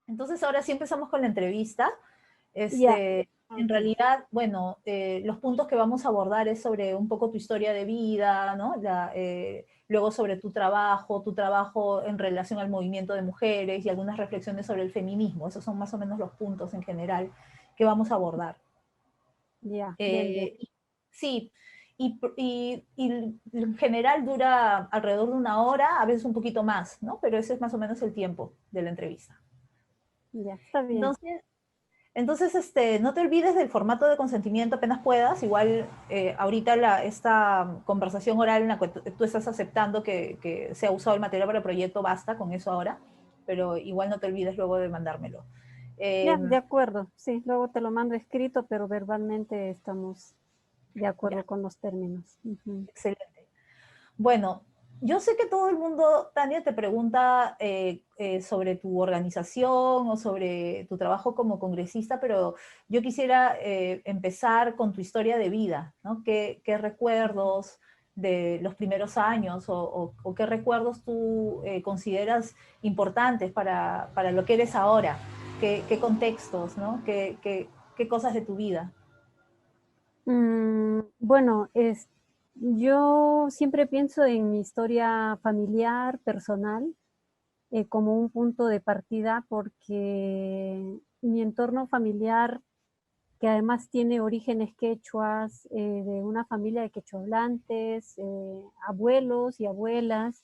Entonces ahora sí empezamos con la entrevista. Ya, En ok. realidad, bueno, los puntos que vamos a abordar es sobre un poco tu historia de vida, ¿no? Luego sobre tu trabajo en relación al movimiento de mujeres y algunas reflexiones sobre el feminismo. Esos son más o menos los puntos en general que vamos a abordar. Ya, bien, bien. Eh, sí, y en general dura alrededor de una hora, a veces un poquito más, ¿no? Pero ese es más o menos el tiempo de la entrevista. Ya, está bien. Entonces, no te olvides del formato de consentimiento apenas puedas. Igual ahorita esta conversación oral en la que tú estás aceptando que se ha usado el material para el proyecto, basta con eso ahora, pero igual no te olvides luego de mandármelo. Ya, Eh, de acuerdo. Sí, luego te lo mando escrito, pero verbalmente estamos de ya, acuerdo con los términos. Ujú. excelente. Bueno, yo sé que todo el mundo, Tania, te pregunta sobre tu organización o sobre tu trabajo como congresista, pero yo quisiera empezar con tu historia de vida, ¿no? ¿Qué recuerdos de los primeros años o qué recuerdos tú consideras importantes para lo que eres ahora? ¿Qué contextos, ¿no? ¿Qué cosas de tu vida? Bueno, yo siempre pienso en mi historia familiar, personal, como un punto de partida, porque mi entorno familiar, que además tiene orígenes quechuas, de una familia de quechohablantes, abuelos y abuelas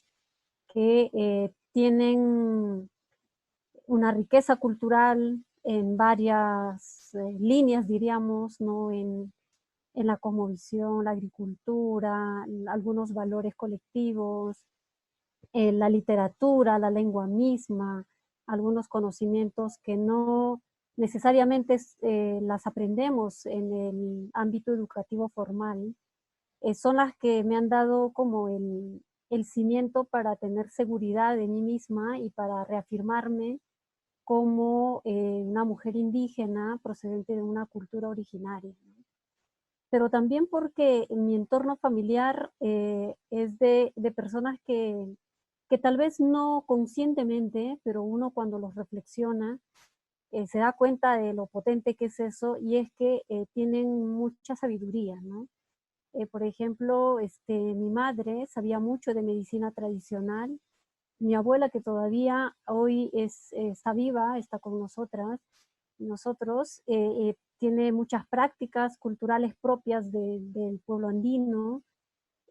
que tienen una riqueza cultural en varias líneas, diríamos, ¿no? En la cosmovisión, la agricultura, algunos valores colectivos, la literatura, la lengua misma, algunos conocimientos que no necesariamente las aprendemos en el ámbito educativo formal, son las que me han dado como el cimiento para tener seguridad de mí misma y para reafirmarme como una mujer indígena procedente de una cultura originaria, ¿no? Pero también porque mi entorno familiar es de personas que tal vez no conscientemente, pero uno cuando los reflexiona, se da cuenta de lo potente que es eso, y es que tienen mucha sabiduría, ¿no? Por ejemplo, mi madre sabía mucho de medicina tradicional, mi abuela, que todavía hoy está viva, está con nosotros, tiene muchas prácticas culturales propias del pueblo andino,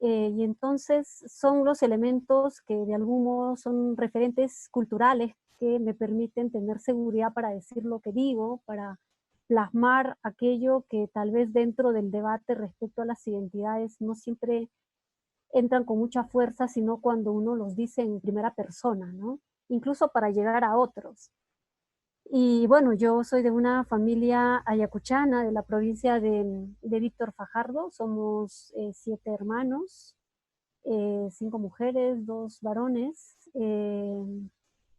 y entonces son los elementos que de algún modo son referentes culturales que me permiten tener seguridad para decir lo que digo, para plasmar aquello que tal vez dentro del debate respecto a las identidades no siempre entran con mucha fuerza, sino cuando uno los dice en primera persona, ¿no? Incluso para llegar a otros. Y bueno, yo soy de una familia ayacuchana de la provincia de Víctor Fajardo, somos 7 hermanos, 5 mujeres, 2 varones.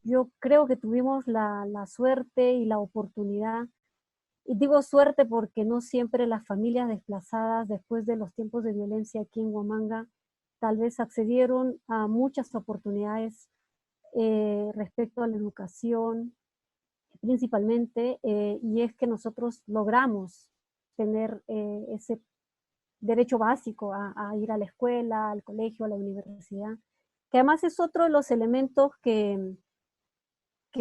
Yo creo que tuvimos la suerte y la oportunidad, y digo suerte porque no siempre las familias desplazadas después de los tiempos de violencia aquí en Huamanga tal vez accedieron a muchas oportunidades respecto a la educación, principalmente, y es que nosotros logramos tener ese derecho básico a ir a la escuela, al colegio, a la universidad, que además es otro de los elementos que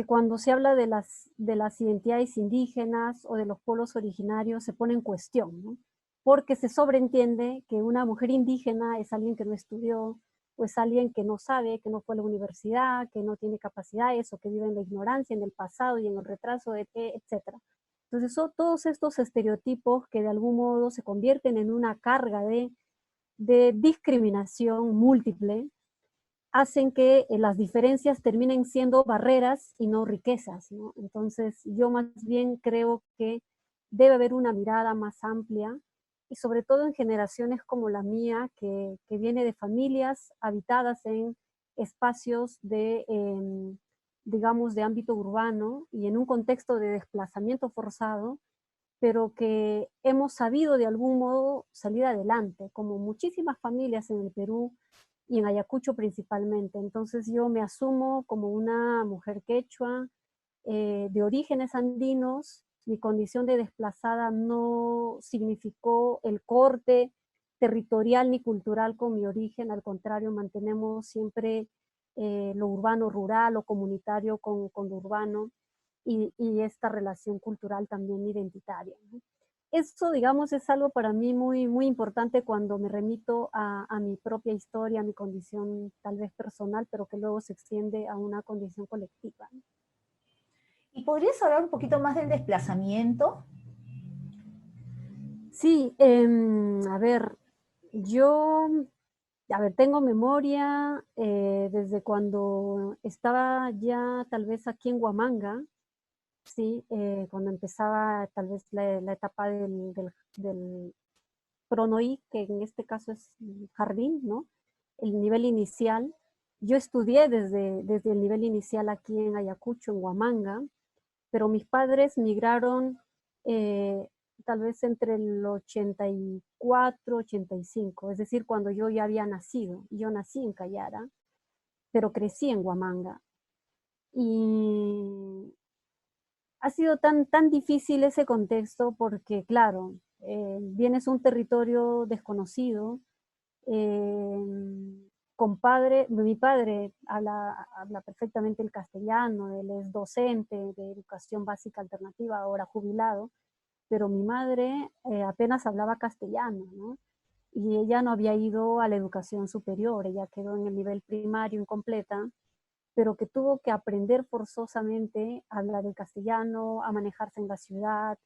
cuando se habla de las identidades indígenas o de los pueblos originarios se pone en cuestión, ¿no? Porque se sobreentiende que una mujer indígena es alguien que no estudió, o es alguien que no sabe, que no fue a la universidad, que no tiene capacidades o que vive en la ignorancia, en el pasado y en el retraso, etcétera. Entonces son todos estos estereotipos que de algún modo se convierten en una carga de discriminación múltiple, hacen que las diferencias terminen siendo barreras y no riquezas, ¿no? Entonces, yo más bien creo que debe haber una mirada más amplia y sobre todo en generaciones como la mía, que viene de familias habitadas en espacios digamos, de ámbito urbano y en un contexto de desplazamiento forzado, pero que hemos sabido de algún modo salir adelante, como muchísimas familias en el Perú y en Ayacucho principalmente. Entonces yo me asumo como una mujer quechua, de orígenes andinos. Mi condición de desplazada no significó el corte territorial ni cultural con mi origen, al contrario, mantenemos siempre lo urbano rural o comunitario con lo urbano y esta relación cultural también identitaria, ¿no? Eso, digamos, es algo para mí muy, muy importante cuando me remito a mi propia historia, a mi condición tal vez personal, pero que luego se extiende a una condición colectiva, ¿no? ¿Y podrías hablar un poquito más del desplazamiento? Sí, a ver, yo, a ver, tengo memoria desde cuando estaba ya tal vez aquí en Huamanga, sí, cuando empezaba tal vez la etapa del pronoí, que en este caso es jardín, ¿no? El nivel inicial. Yo estudié desde el nivel inicial aquí en Ayacucho, en Huamanga, pero mis padres migraron eh, tal vez entre el 84, 85, es decir, cuando yo ya había nacido. Yo nací en Cayara, pero crecí en Huamanga. Y ha sido tan difícil ese contexto porque, claro, vienes a un territorio desconocido, eh, mi padre habla perfectamente el castellano, él es docente de educación básica alternativa, ahora jubilado, pero mi madre apenas hablaba castellano, ¿no? Y ella no había ido a la educación superior, ella quedó en el nivel primario incompleta, pero que tuvo que aprender forzosamente a hablar el castellano, a manejarse en la ciudad,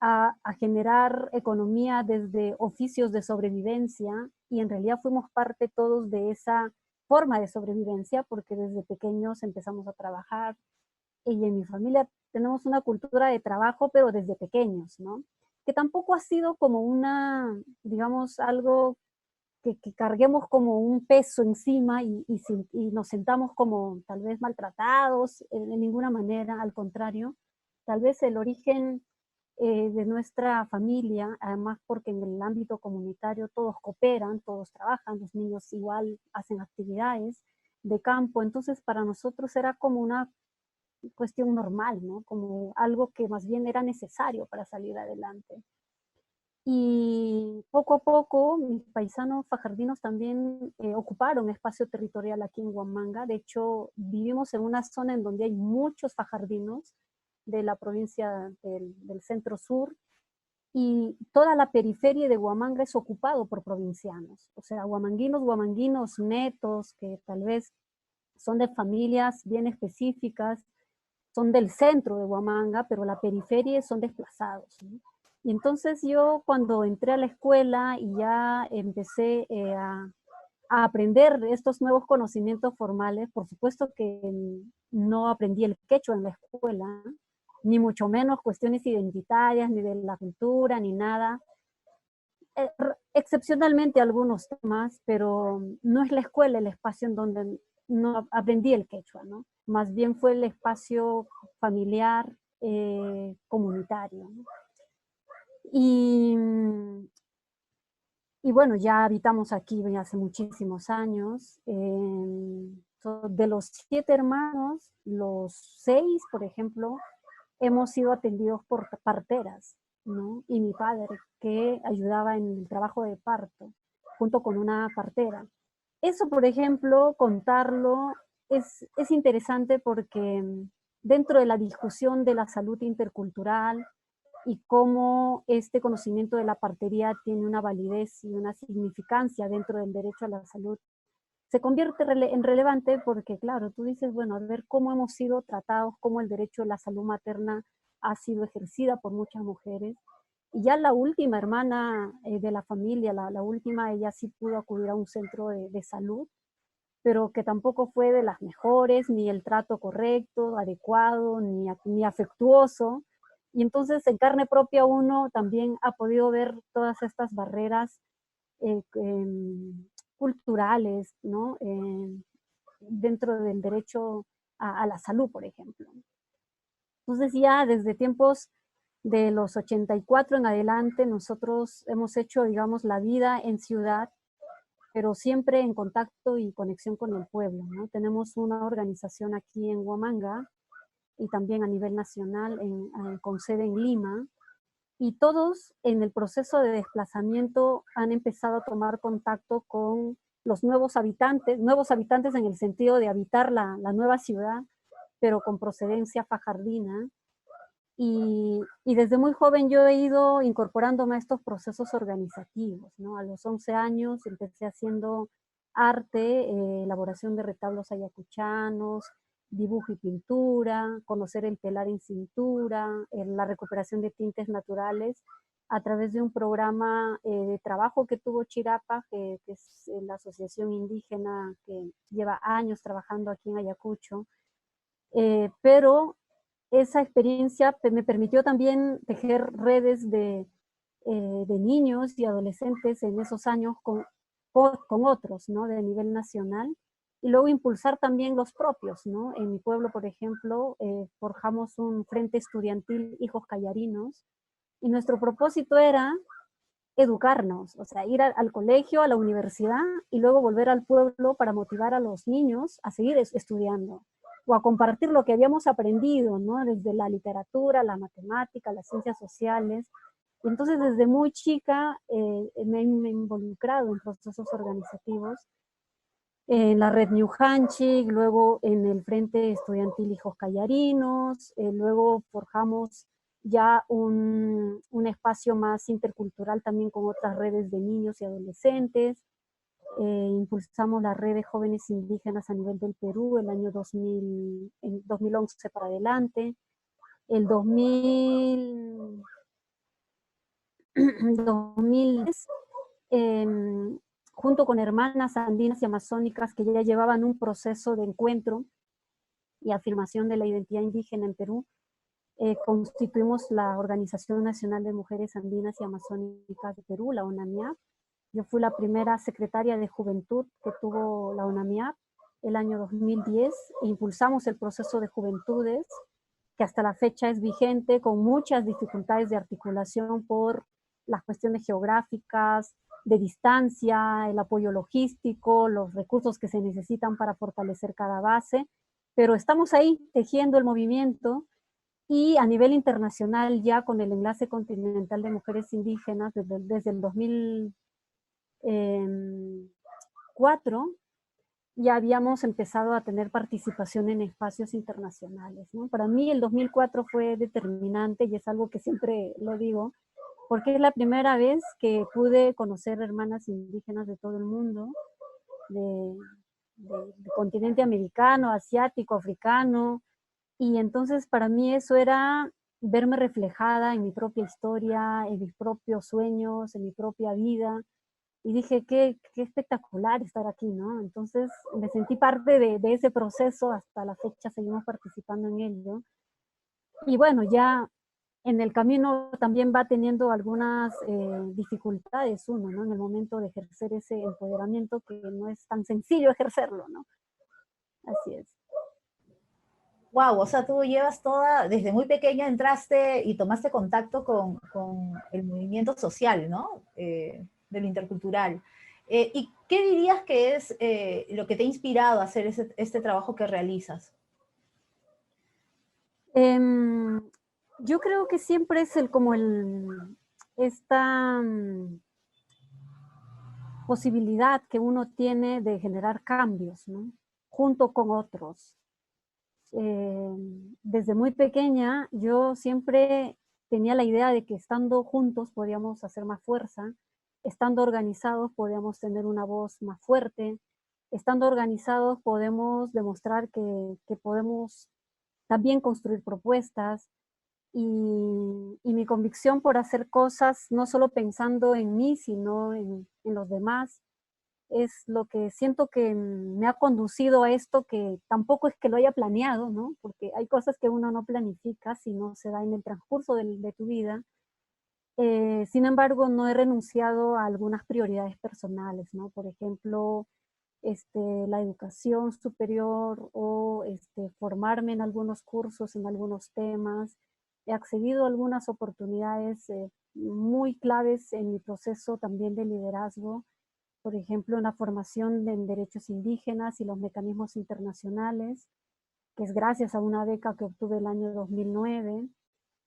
a generar economía desde oficios de sobrevivencia, y en realidad fuimos parte todos de esa forma de sobrevivencia porque desde pequeños empezamos a trabajar y en mi familia tenemos una cultura de trabajo, pero desde pequeños, ¿no? Que tampoco ha sido como una, digamos, algo que carguemos como un peso encima y nos sentamos como tal vez maltratados de ninguna manera, al contrario, tal vez el origen de nuestra familia, además porque en el ámbito comunitario todos cooperan, todos trabajan, los niños igual hacen actividades de campo, entonces para nosotros era como una cuestión normal, ¿no? Como algo que más bien era necesario para salir adelante. Y poco a poco mis paisanos fajardinos también ocuparon espacio territorial aquí en Huamanga. De hecho, vivimos en una zona en donde hay muchos fajardinos de la provincia del centro sur, y toda la periferia de Huamanga es ocupado por provincianos. O sea, huamanguinos netos, que tal vez son de familias bien específicas, son del centro de Huamanga, pero la periferia son desplazados, ¿no? Y entonces yo cuando entré a la escuela y ya empecé a aprender estos nuevos conocimientos formales, por supuesto que no aprendí el quechua en la escuela, ni mucho menos cuestiones identitarias, ni de la cultura, ni nada. Excepcionalmente algunos temas, pero no es la escuela el espacio en donde no aprendí el quechua, ¿no? Más bien fue el espacio familiar, comunitario, ¿no? Y, y bueno, ya habitamos aquí hace muchísimos años. De los 7 hermanos, los 6, por ejemplo, hemos sido atendidos por parteras, ¿no? Y mi padre, que ayudaba en el trabajo de parto, junto con una partera. Eso, por ejemplo, contarlo es interesante porque dentro de la discusión de la salud intercultural y cómo este conocimiento de la partería tiene una validez y una significancia dentro del derecho a la salud, se convierte en relevante porque, claro, tú dices, bueno, a ver cómo hemos sido tratados, cómo el derecho a la salud materna ha sido ejercida por muchas mujeres. Y ya la última hermana de la familia, la última, ella sí pudo acudir a un centro de salud, pero que tampoco fue de las mejores, ni el trato correcto, adecuado, ni afectuoso. Y entonces en carne propia uno también ha podido ver todas estas barreras eh, eh, culturales, ¿no? Dentro del derecho a la salud, por ejemplo. Entonces ya desde tiempos de los 84 en adelante, nosotros hemos hecho, digamos, la vida en ciudad, pero siempre en contacto y conexión con el pueblo, ¿no? Tenemos una organización aquí en Huamanga y también a nivel nacional con sede en Lima. Y todos en el proceso de desplazamiento han empezado a tomar contacto con los nuevos habitantes en el sentido de habitar la nueva ciudad, pero con procedencia fajardina. Y desde muy joven yo he ido incorporándome a estos procesos organizativos, ¿no? A los 11 años empecé haciendo arte, elaboración de retablos ayacuchanos, dibujo y pintura, conocer el telar en cintura, la recuperación de tintes naturales a través de un programa de trabajo que tuvo Chirapa, que es la asociación indígena que lleva años trabajando aquí en Ayacucho. Pero esa experiencia me permitió también tejer redes de niños y adolescentes en esos años con otros, ¿no? De nivel nacional, y luego impulsar también los propios, ¿no? En mi pueblo, por ejemplo, forjamos un frente estudiantil Hijos Callarinos, y nuestro propósito era educarnos, o sea, ir al colegio, a la universidad, y luego volver al pueblo para motivar a los niños a seguir estudiando, o a compartir lo que habíamos aprendido, ¿no? Desde la literatura, la matemática, las ciencias sociales. Y entonces desde muy chica me he involucrado en procesos organizativos, en la red New Hanchik, luego en el Frente Estudiantil Hijos Callarinos, luego forjamos ya un espacio más intercultural también con otras redes de niños y adolescentes. Impulsamos la red de jóvenes indígenas a nivel del Perú el año 2000, en 2011 para adelante. El 2010, junto con hermanas andinas y amazónicas que ya llevaban un proceso de encuentro y afirmación de la identidad indígena en Perú, constituimos la Organización Nacional de Mujeres Andinas y Amazónicas de Perú, la ONAMIAP. Yo fui la primera secretaria de Juventud que tuvo la ONAMIAP el año 2010. Impulsamos el proceso de juventudes, que hasta la fecha es vigente, con muchas dificultades de articulación por las cuestiones geográficas, de distancia, el apoyo logístico, los recursos que se necesitan para fortalecer cada base, pero estamos ahí tejiendo el movimiento. Y a nivel internacional, ya con el Enlace Continental de Mujeres Indígenas, desde el 2004, ya habíamos empezado a tener participación en espacios internacionales, ¿no? Para mí el 2004 fue determinante, y es algo que siempre lo digo, porque es la primera vez que pude conocer hermanas indígenas de todo el mundo, del continente americano, asiático, africano, y entonces para mí eso era verme reflejada en mi propia historia, en mis propios sueños, en mi propia vida, y dije, qué espectacular estar aquí, ¿no? Entonces me sentí parte de ese proceso, hasta la fecha seguimos participando en ello. Y bueno, ya en el camino también va teniendo algunas dificultades uno, ¿no? En el momento de ejercer ese empoderamiento, que no es tan sencillo ejercerlo, ¿no? Así es. Wow, o sea, tú llevas toda, desde muy pequeña entraste y tomaste contacto con el movimiento social, ¿no? De lo intercultural. ¿Y qué dirías que es lo que te ha inspirado a hacer este trabajo que realizas? Yo creo que siempre es esta posibilidad que uno tiene de generar cambios, ¿no? Junto con otros. Desde muy pequeña yo siempre tenía la idea de que estando juntos podíamos hacer más fuerza, estando organizados podíamos tener una voz más fuerte, estando organizados podemos demostrar que podemos también construir propuestas, y mi convicción por hacer cosas no solo pensando en mí, sino en los demás, es lo que siento que me ha conducido a esto, que tampoco es que lo haya planeado, ¿no? Porque hay cosas que uno no planifica, sino se da en el transcurso de tu vida. Sin embargo, no he renunciado a algunas prioridades personales, ¿no? Por ejemplo, la educación superior, o formarme en algunos cursos, en algunos temas. He accedido a algunas oportunidades muy claves en mi proceso también de liderazgo, por ejemplo, en la formación en derechos indígenas y los mecanismos internacionales, que es gracias a una beca que obtuve el año 2009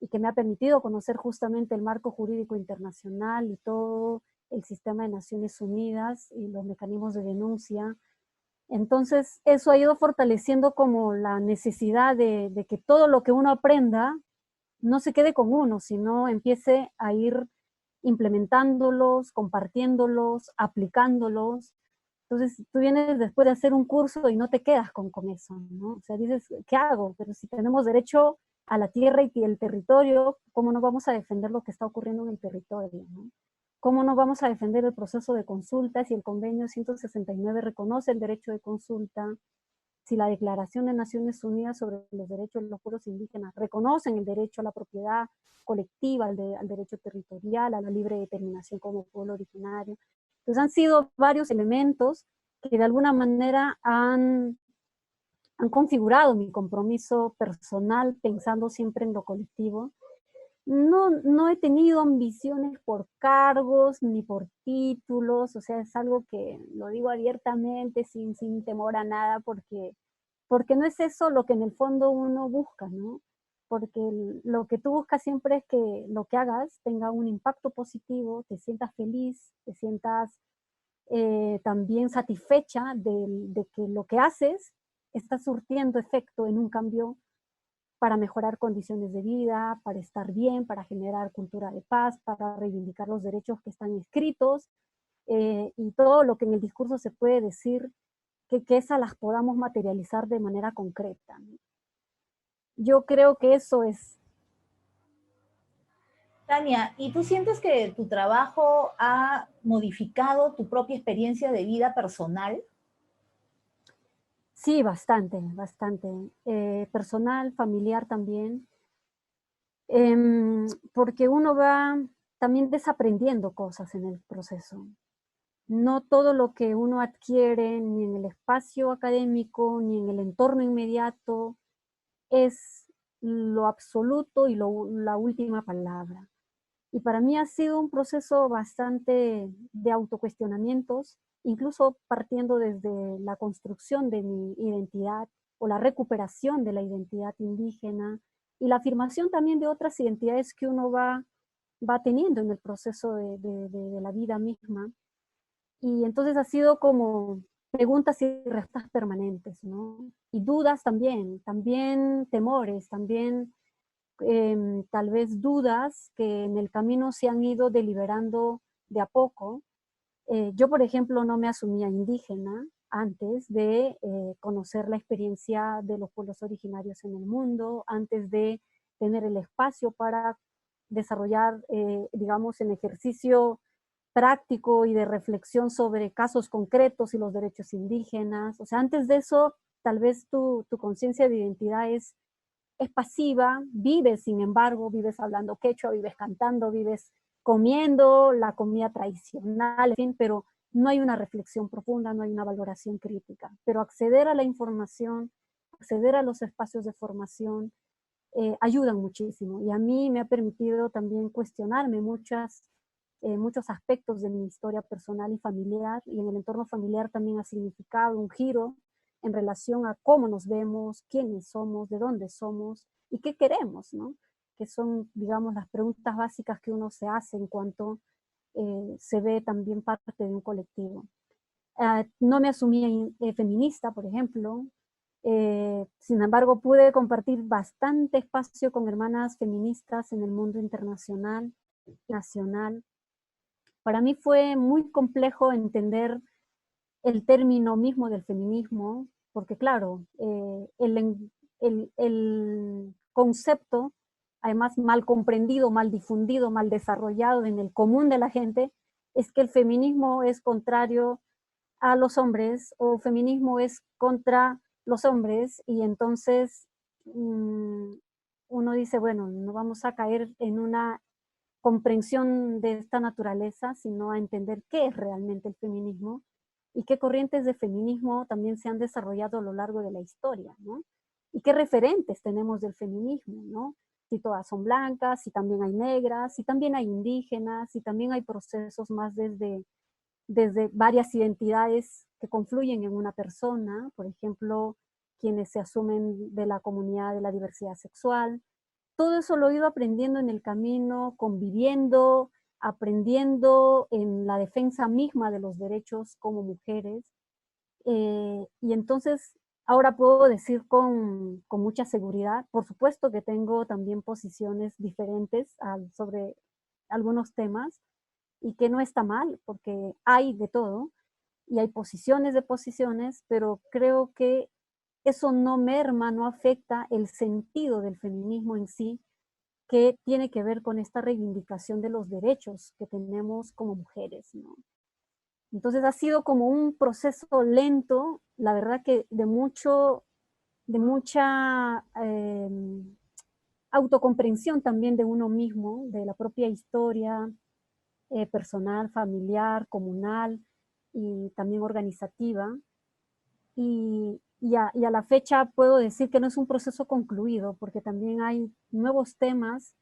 y que me ha permitido conocer justamente el marco jurídico internacional y todo el sistema de Naciones Unidas y los mecanismos de denuncia. Entonces, eso ha ido fortaleciendo como la necesidad de que todo lo que uno aprenda no se quede con uno, sino empiece a ir implementándolos, compartiéndolos, aplicándolos. Entonces, tú vienes después de hacer un curso y no te quedas con eso, ¿no? O sea, dices, ¿qué hago? Pero si tenemos derecho a la tierra y el territorio, ¿cómo no vamos a defender lo que está ocurriendo en el territorio, ¿no? ¿Cómo no vamos a defender el proceso de consulta si el convenio 169 reconoce el derecho de consulta? Si la Declaración de Naciones Unidas sobre los Derechos de los Pueblos Indígenas reconocen el derecho a la propiedad colectiva, al derecho territorial, a la libre determinación como pueblo originario. Entonces han sido varios elementos que de alguna manera han configurado mi compromiso personal pensando siempre en lo colectivo. No he tenido ambiciones por cargos ni por títulos, o sea, es algo que lo digo abiertamente, sin temor a nada, porque no es eso lo que en el fondo uno busca, ¿no? Porque lo que tú buscas siempre es que lo que hagas tenga un impacto positivo, te sientas feliz, te sientas también satisfecha de que lo que haces está surtiendo efecto en un cambio para mejorar condiciones de vida, para estar bien, para generar cultura de paz, para reivindicar los derechos que están escritos y todo lo que en el discurso se puede decir, que esas las podamos materializar de manera concreta, ¿no? Yo creo que eso es. Tania, ¿y tú sientes que tu trabajo ha modificado tu propia experiencia de vida personal? Sí, bastante, bastante. Personal, familiar también. Porque uno va también desaprendiendo cosas en el proceso. No todo lo que uno adquiere ni en el espacio académico, ni en el entorno inmediato, es lo absoluto y la última palabra. Y para mí ha sido un proceso bastante de autocuestionamientos, incluso partiendo desde la construcción de mi identidad o la recuperación de la identidad indígena y la afirmación también de otras identidades que uno va teniendo en el proceso de la vida misma. Y entonces ha sido como preguntas y respuestas permanentes, ¿no? Y dudas también, también temores, también tal vez dudas que en el camino se han ido deliberando de a poco. Yo, por ejemplo, no me asumía indígena antes de conocer la experiencia de los pueblos originarios en el mundo, antes de tener el espacio para desarrollar, digamos, el ejercicio práctico y de reflexión sobre casos concretos y los derechos indígenas. O sea, antes de eso, tal vez tu conciencia de identidad es pasiva, vives, sin embargo, vives hablando quechua, vives cantando, vives comiendo la comida tradicional, en fin, pero no hay una reflexión profunda, no hay una valoración crítica. Pero acceder a la información, acceder a los espacios de formación, ayudan muchísimo. Y a mí me ha permitido también cuestionarme muchos aspectos de mi historia personal y familiar, y en el entorno familiar también ha significado un giro en relación a cómo nos vemos, quiénes somos, de dónde somos y qué queremos, ¿no? Que son, digamos, las preguntas básicas que uno se hace en cuanto se ve también parte de un colectivo. No me asumí feminista, por ejemplo. Sin embargo, pude compartir bastante espacio con hermanas feministas en el mundo internacional, nacional. Para mí fue muy complejo entender el término mismo del feminismo, porque claro, el concepto, además mal comprendido, mal difundido, mal desarrollado en el común de la gente, es que el feminismo es contrario a los hombres o feminismo es contra los hombres y entonces uno dice, bueno, no vamos a caer en una comprensión de esta naturaleza, sino a entender qué es realmente el feminismo y qué corrientes de feminismo también se han desarrollado a lo largo de la historia, ¿no? Y qué referentes tenemos del feminismo, ¿no? Si todas son blancas, si también hay negras, si también hay indígenas, si también hay procesos más desde varias identidades que confluyen en una persona, por ejemplo, quienes se asumen de la comunidad de la diversidad sexual. Todo eso lo he ido aprendiendo en el camino, conviviendo, aprendiendo en la defensa misma de los derechos como mujeres. Y entonces ahora puedo decir con mucha seguridad, por supuesto que tengo también posiciones diferentes sobre algunos temas y que no está mal porque hay de todo y hay posiciones de posiciones, pero creo que eso no merma, no afecta el sentido del feminismo en sí, que tiene que ver con esta reivindicación de los derechos que tenemos como mujeres, ¿no? Entonces ha sido como un proceso lento, la verdad que de mucha autocomprensión también de uno mismo, de la propia historia personal, familiar, comunal y también organizativa. Y a la fecha puedo decir que no es un proceso concluido, porque también hay nuevos temas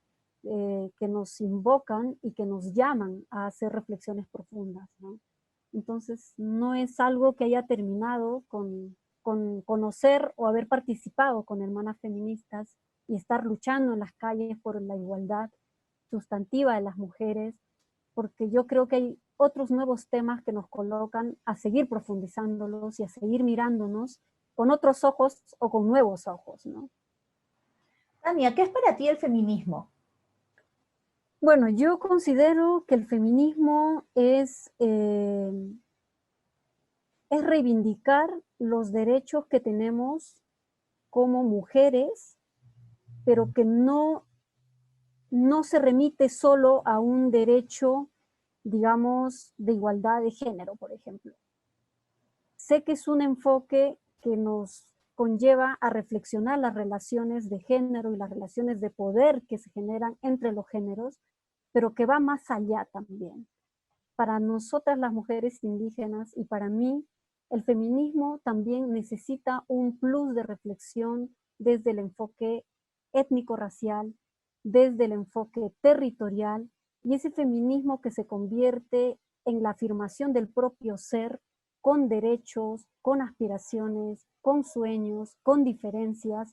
que nos invocan y que nos llaman a hacer reflexiones profundas, ¿no? Entonces, no es algo que haya terminado con conocer o haber participado con hermanas feministas y estar luchando en las calles por la igualdad sustantiva de las mujeres, porque yo creo que hay otros nuevos temas que nos colocan a seguir profundizándolos y a seguir mirándonos con otros ojos o con nuevos ojos, ¿no? Tania, ¿qué es para ti el feminismo? Bueno, yo considero que el feminismo es reivindicar los derechos que tenemos como mujeres, pero que no se remite solo a un derecho, digamos, de igualdad de género, por ejemplo. Sé que es un enfoque que nos conlleva a reflexionar las relaciones de género y las relaciones de poder que se generan entre los géneros, pero que va más allá también. Para nosotras las mujeres indígenas y para mí, el feminismo también necesita un plus de reflexión desde el enfoque étnico-racial, desde el enfoque territorial, y ese feminismo que se convierte en la afirmación del propio ser, con derechos, con aspiraciones, con sueños, con diferencias,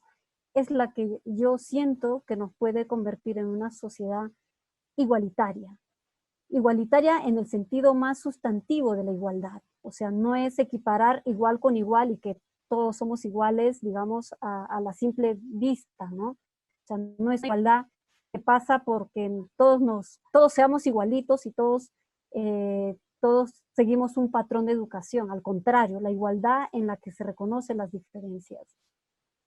es la que yo siento que nos puede convertir en una sociedad igualitaria. Igualitaria en el sentido más sustantivo de la igualdad. O sea, no es equiparar igual con igual y que todos somos iguales, digamos, a la simple vista, ¿no? O sea, no es igualdad que pasa porque todos seamos igualitos y todos seguimos un patrón de educación. Al contrario, la igualdad en la que se reconocen las diferencias.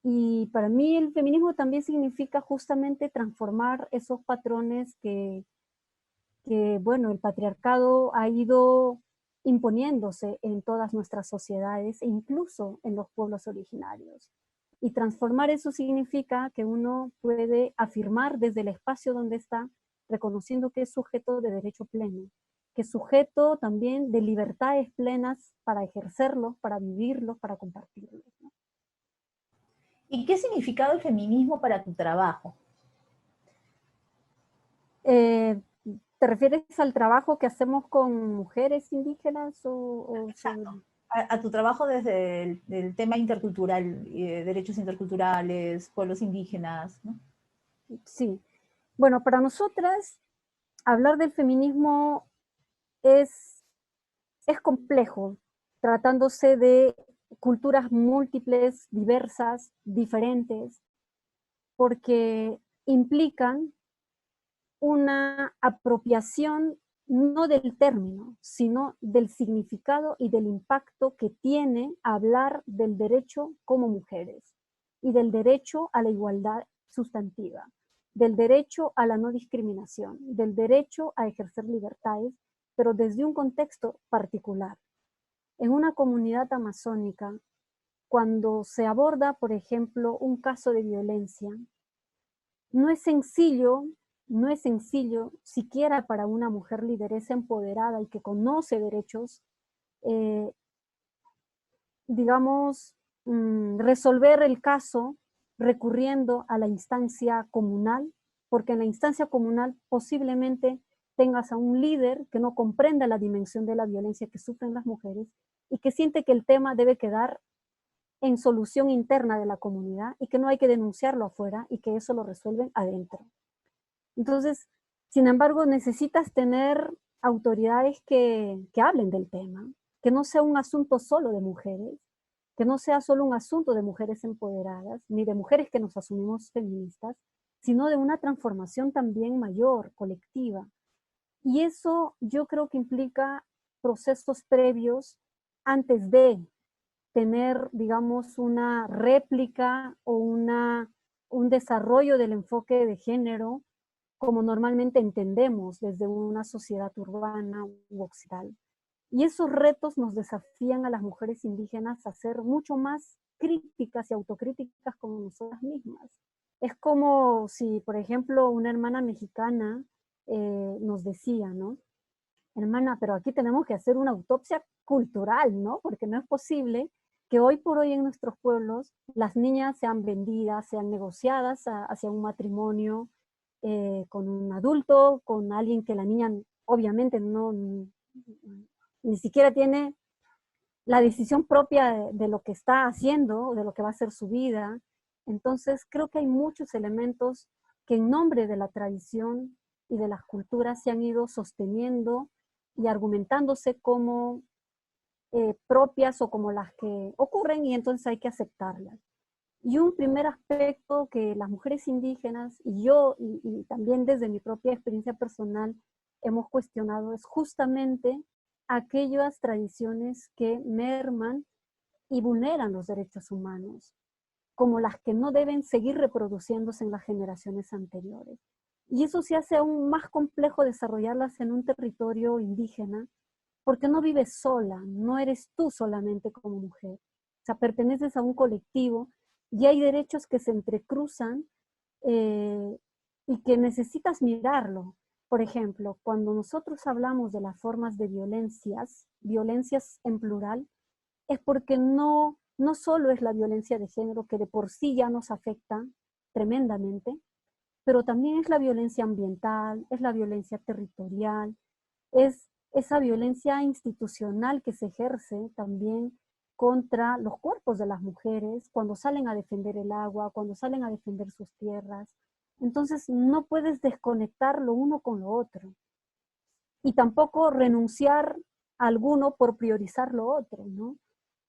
Y para mí el feminismo también significa justamente transformar esos patrones bueno, el patriarcado ha ido imponiéndose en todas nuestras sociedades e incluso en los pueblos originarios. Y transformar eso significa que uno puede afirmar desde el espacio donde está, reconociendo que es sujeto de derecho pleno, que es sujeto también de libertades plenas para ejercerlos, para vivirlos, para compartirlos, ¿no? ¿Y qué ha significado el feminismo para tu trabajo? ¿Te refieres al trabajo que hacemos con mujeres indígenas Exacto. A tu trabajo desde el tema intercultural, derechos interculturales, pueblos indígenas, ¿no? Sí. Bueno, para nosotras hablar del feminismo es, es complejo, tratándose de culturas múltiples, diversas, diferentes, porque implican una apropiación no del término, sino del significado y del impacto que tiene hablar del derecho como mujeres y del derecho a la igualdad sustantiva, del derecho a la no discriminación, del derecho a ejercer libertades, pero desde un contexto particular. En una comunidad amazónica, cuando se aborda, por ejemplo, un caso de violencia, no es sencillo, no es sencillo, siquiera para una mujer lideresa empoderada y que conoce derechos, eh, digamos, resolver el caso recurriendo a la instancia comunal, porque en la instancia comunal posiblemente tengas a un líder que no comprenda la dimensión de la violencia que sufren las mujeres y que siente que el tema debe quedar en solución interna de la comunidad y que no hay que denunciarlo afuera y que eso lo resuelven adentro. Entonces, sin embargo, necesitas tener autoridades que hablen del tema, que no sea un asunto solo de mujeres, que no sea solo un asunto de mujeres empoderadas, ni de mujeres que nos asumimos feministas, sino de una transformación también mayor, colectiva. Y eso yo creo que implica procesos previos antes de tener, digamos, una réplica o un desarrollo del enfoque de género como normalmente entendemos desde una sociedad urbana u occidental. Y esos retos nos desafían a las mujeres indígenas a ser mucho más críticas y autocríticas con nosotras mismas. Es como si, por ejemplo, una hermana mexicana nos decía, ¿no? Hermana, pero aquí tenemos que hacer una autopsia cultural, ¿no? Porque no es posible que hoy por hoy en nuestros pueblos las niñas sean vendidas, sean negociadas hacia un matrimonio con un adulto, con alguien que la niña obviamente no, ni siquiera tiene la decisión propia de lo que está haciendo, de lo que va a ser su vida. Entonces creo que hay muchos elementos que en nombre de la tradición y de las culturas se han ido sosteniendo y argumentándose como propias o como las que ocurren y entonces hay que aceptarlas. Y un primer aspecto que las mujeres indígenas y yo, y también desde mi propia experiencia personal, hemos cuestionado es justamente aquellas tradiciones que merman y vulneran los derechos humanos, como las que no deben seguir reproduciéndose en las generaciones anteriores. Y eso se hace aún más complejo desarrollarlas en un territorio indígena, porque no vives sola, no eres tú solamente como mujer. O sea, perteneces a un colectivo y hay derechos que se entrecruzan y que necesitas mirarlo. Por ejemplo, cuando nosotros hablamos de las formas de violencias en plural, es porque no solo es la violencia de género que de por sí ya nos afecta tremendamente, pero también es la violencia ambiental, es la violencia territorial, es esa violencia institucional que se ejerce también contra los cuerpos de las mujeres cuando salen a defender el agua, cuando salen a defender sus tierras. Entonces no puedes desconectar lo uno con lo otro y tampoco renunciar a alguno por priorizar lo otro, ¿no?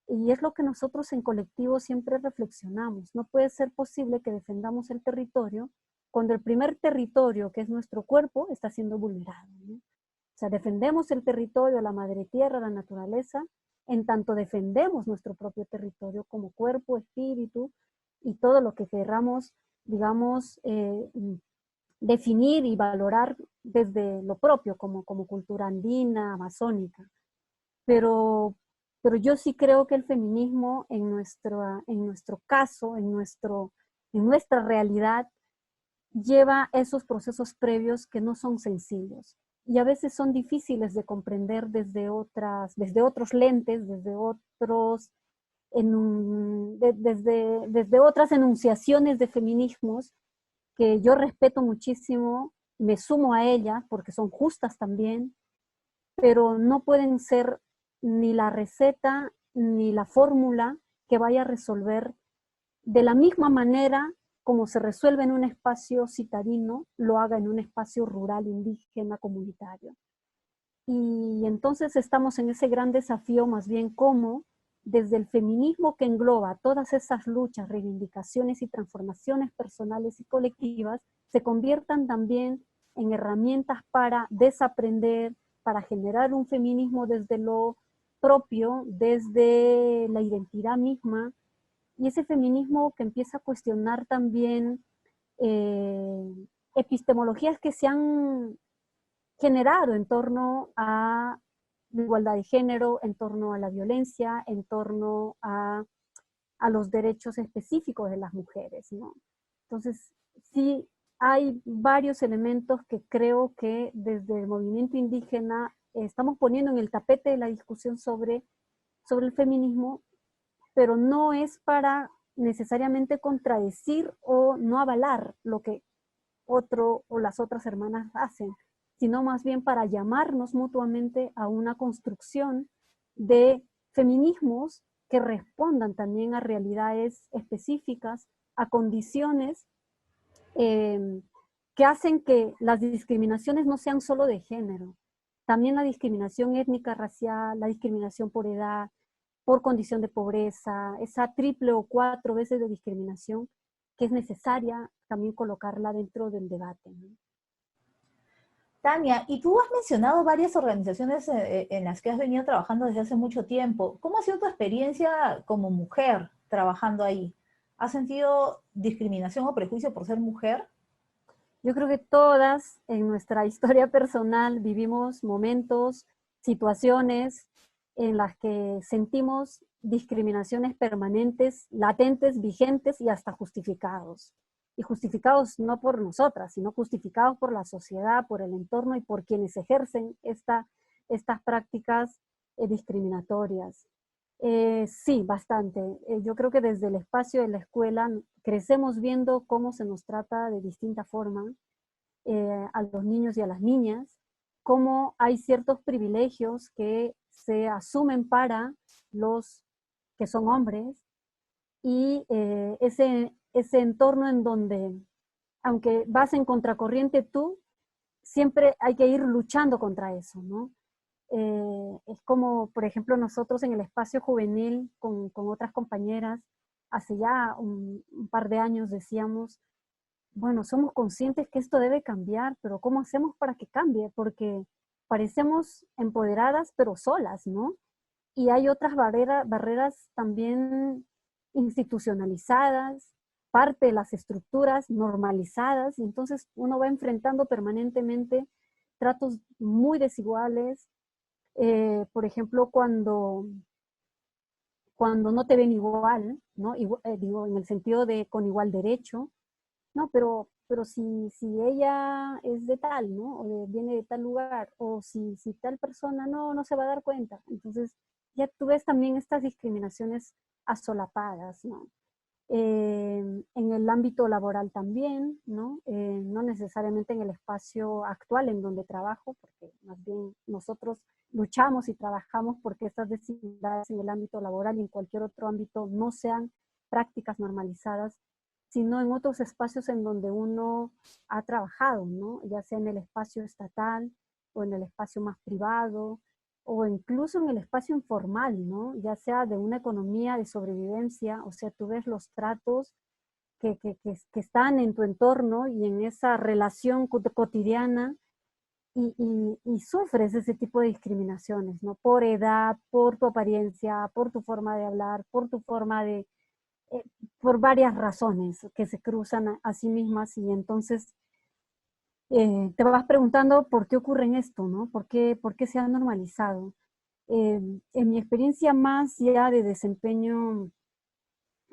Y es lo que nosotros en colectivo siempre reflexionamos. No puede ser posible que defendamos el territorio cuando el primer territorio, que es nuestro cuerpo, está siendo vulnerado, ¿no? O sea, defendemos el territorio, la madre tierra, la naturaleza, en tanto defendemos nuestro propio territorio como cuerpo, espíritu y todo lo que queramos, digamos, definir y valorar desde lo propio como cultura andina, amazónica. Pero, pero yo sí creo que el feminismo en nuestro caso, en nuestra realidad, lleva esos procesos previos que no son sencillos y a veces son difíciles de comprender desde otros lentes, desde otras enunciaciones de feminismos que yo respeto muchísimo, me sumo a ellas porque son justas también, pero no pueden ser ni la receta ni la fórmula que vaya a resolver de la misma manera como se resuelve en un espacio citadino, lo haga en un espacio rural, indígena, comunitario. Y entonces estamos en ese gran desafío más bien como desde el feminismo que engloba todas esas luchas, reivindicaciones y transformaciones personales y colectivas, se conviertan también en herramientas para desaprender, para generar un feminismo desde lo propio, desde la identidad misma, y ese feminismo que empieza a cuestionar también eh, epistemologías que se han generado en torno a la igualdad de género, en torno a la violencia, en torno a los derechos específicos de las mujeres, ¿no? Entonces, sí hay varios elementos que creo que desde el movimiento indígena estamos poniendo en el tapete de la discusión sobre el feminismo, pero no es para necesariamente contradecir o no avalar lo que otro o las otras hermanas hacen, sino más bien para llamarnos mutuamente a una construcción de feminismos que respondan también a realidades específicas, a condiciones que hacen que las discriminaciones no sean solo de género. También la discriminación étnica, racial, la discriminación por edad, por condición de pobreza, esa triple o 4 veces de discriminación que es necesaria también colocarla dentro del debate, ¿no? Tania, y tú has mencionado varias organizaciones en las que has venido trabajando desde hace mucho tiempo. ¿Cómo ha sido tu experiencia como mujer trabajando ahí? ¿Has sentido discriminación o prejuicio por ser mujer? Yo creo que todas en nuestra historia personal vivimos momentos, situaciones en las que sentimos discriminaciones permanentes, latentes, vigentes y hasta justificados. Y justificados no por nosotras, sino justificados por la sociedad, por el entorno y por quienes ejercen estas prácticas discriminatorias. Sí, bastante. Yo creo que desde el espacio de la escuela crecemos viendo cómo se nos trata de distinta forma a los niños y a las niñas, cómo hay ciertos privilegios que se asumen para los que son hombres y ese entorno en donde, aunque vas en contracorriente tú, siempre hay que ir luchando contra eso, ¿no? Es como, por ejemplo, nosotros en el espacio juvenil con otras compañeras, hace ya un par de años decíamos, bueno, somos conscientes que esto debe cambiar, pero ¿cómo hacemos para que cambie? Porque parecemos empoderadas, pero solas, ¿no? Y hay otras barreras también institucionalizadas, parte de las estructuras normalizadas, y entonces uno va enfrentando permanentemente tratos muy desiguales. Por ejemplo, cuando no te ven igual, ¿no? Digo, en el sentido de con igual derecho, no, pero si ella es de tal, ¿no? O viene de tal lugar, o si tal persona no se va a dar cuenta. Entonces, ya tú ves también estas discriminaciones asolapadas, ¿no? En el ámbito laboral también, ¿no? No necesariamente en el espacio actual en donde trabajo, porque más bien nosotros luchamos y trabajamos porque estas desigualdades en el ámbito laboral y en cualquier otro ámbito no sean prácticas normalizadas, sino en otros espacios en donde uno ha trabajado, ¿no? Ya sea en el espacio estatal o en el espacio más privado, o incluso en el espacio informal, ¿no? Ya sea de una economía de sobrevivencia, o sea, tú ves los tratos que están en tu entorno y en esa relación cotidiana y sufres ese tipo de discriminaciones, ¿no? Por edad, por tu apariencia, por tu forma de hablar, por tu forma de, eh, por varias razones que se cruzan a sí mismas y entonces te vas preguntando por qué ocurre esto, ¿no? Por qué se ha normalizado? En mi experiencia más ya de desempeño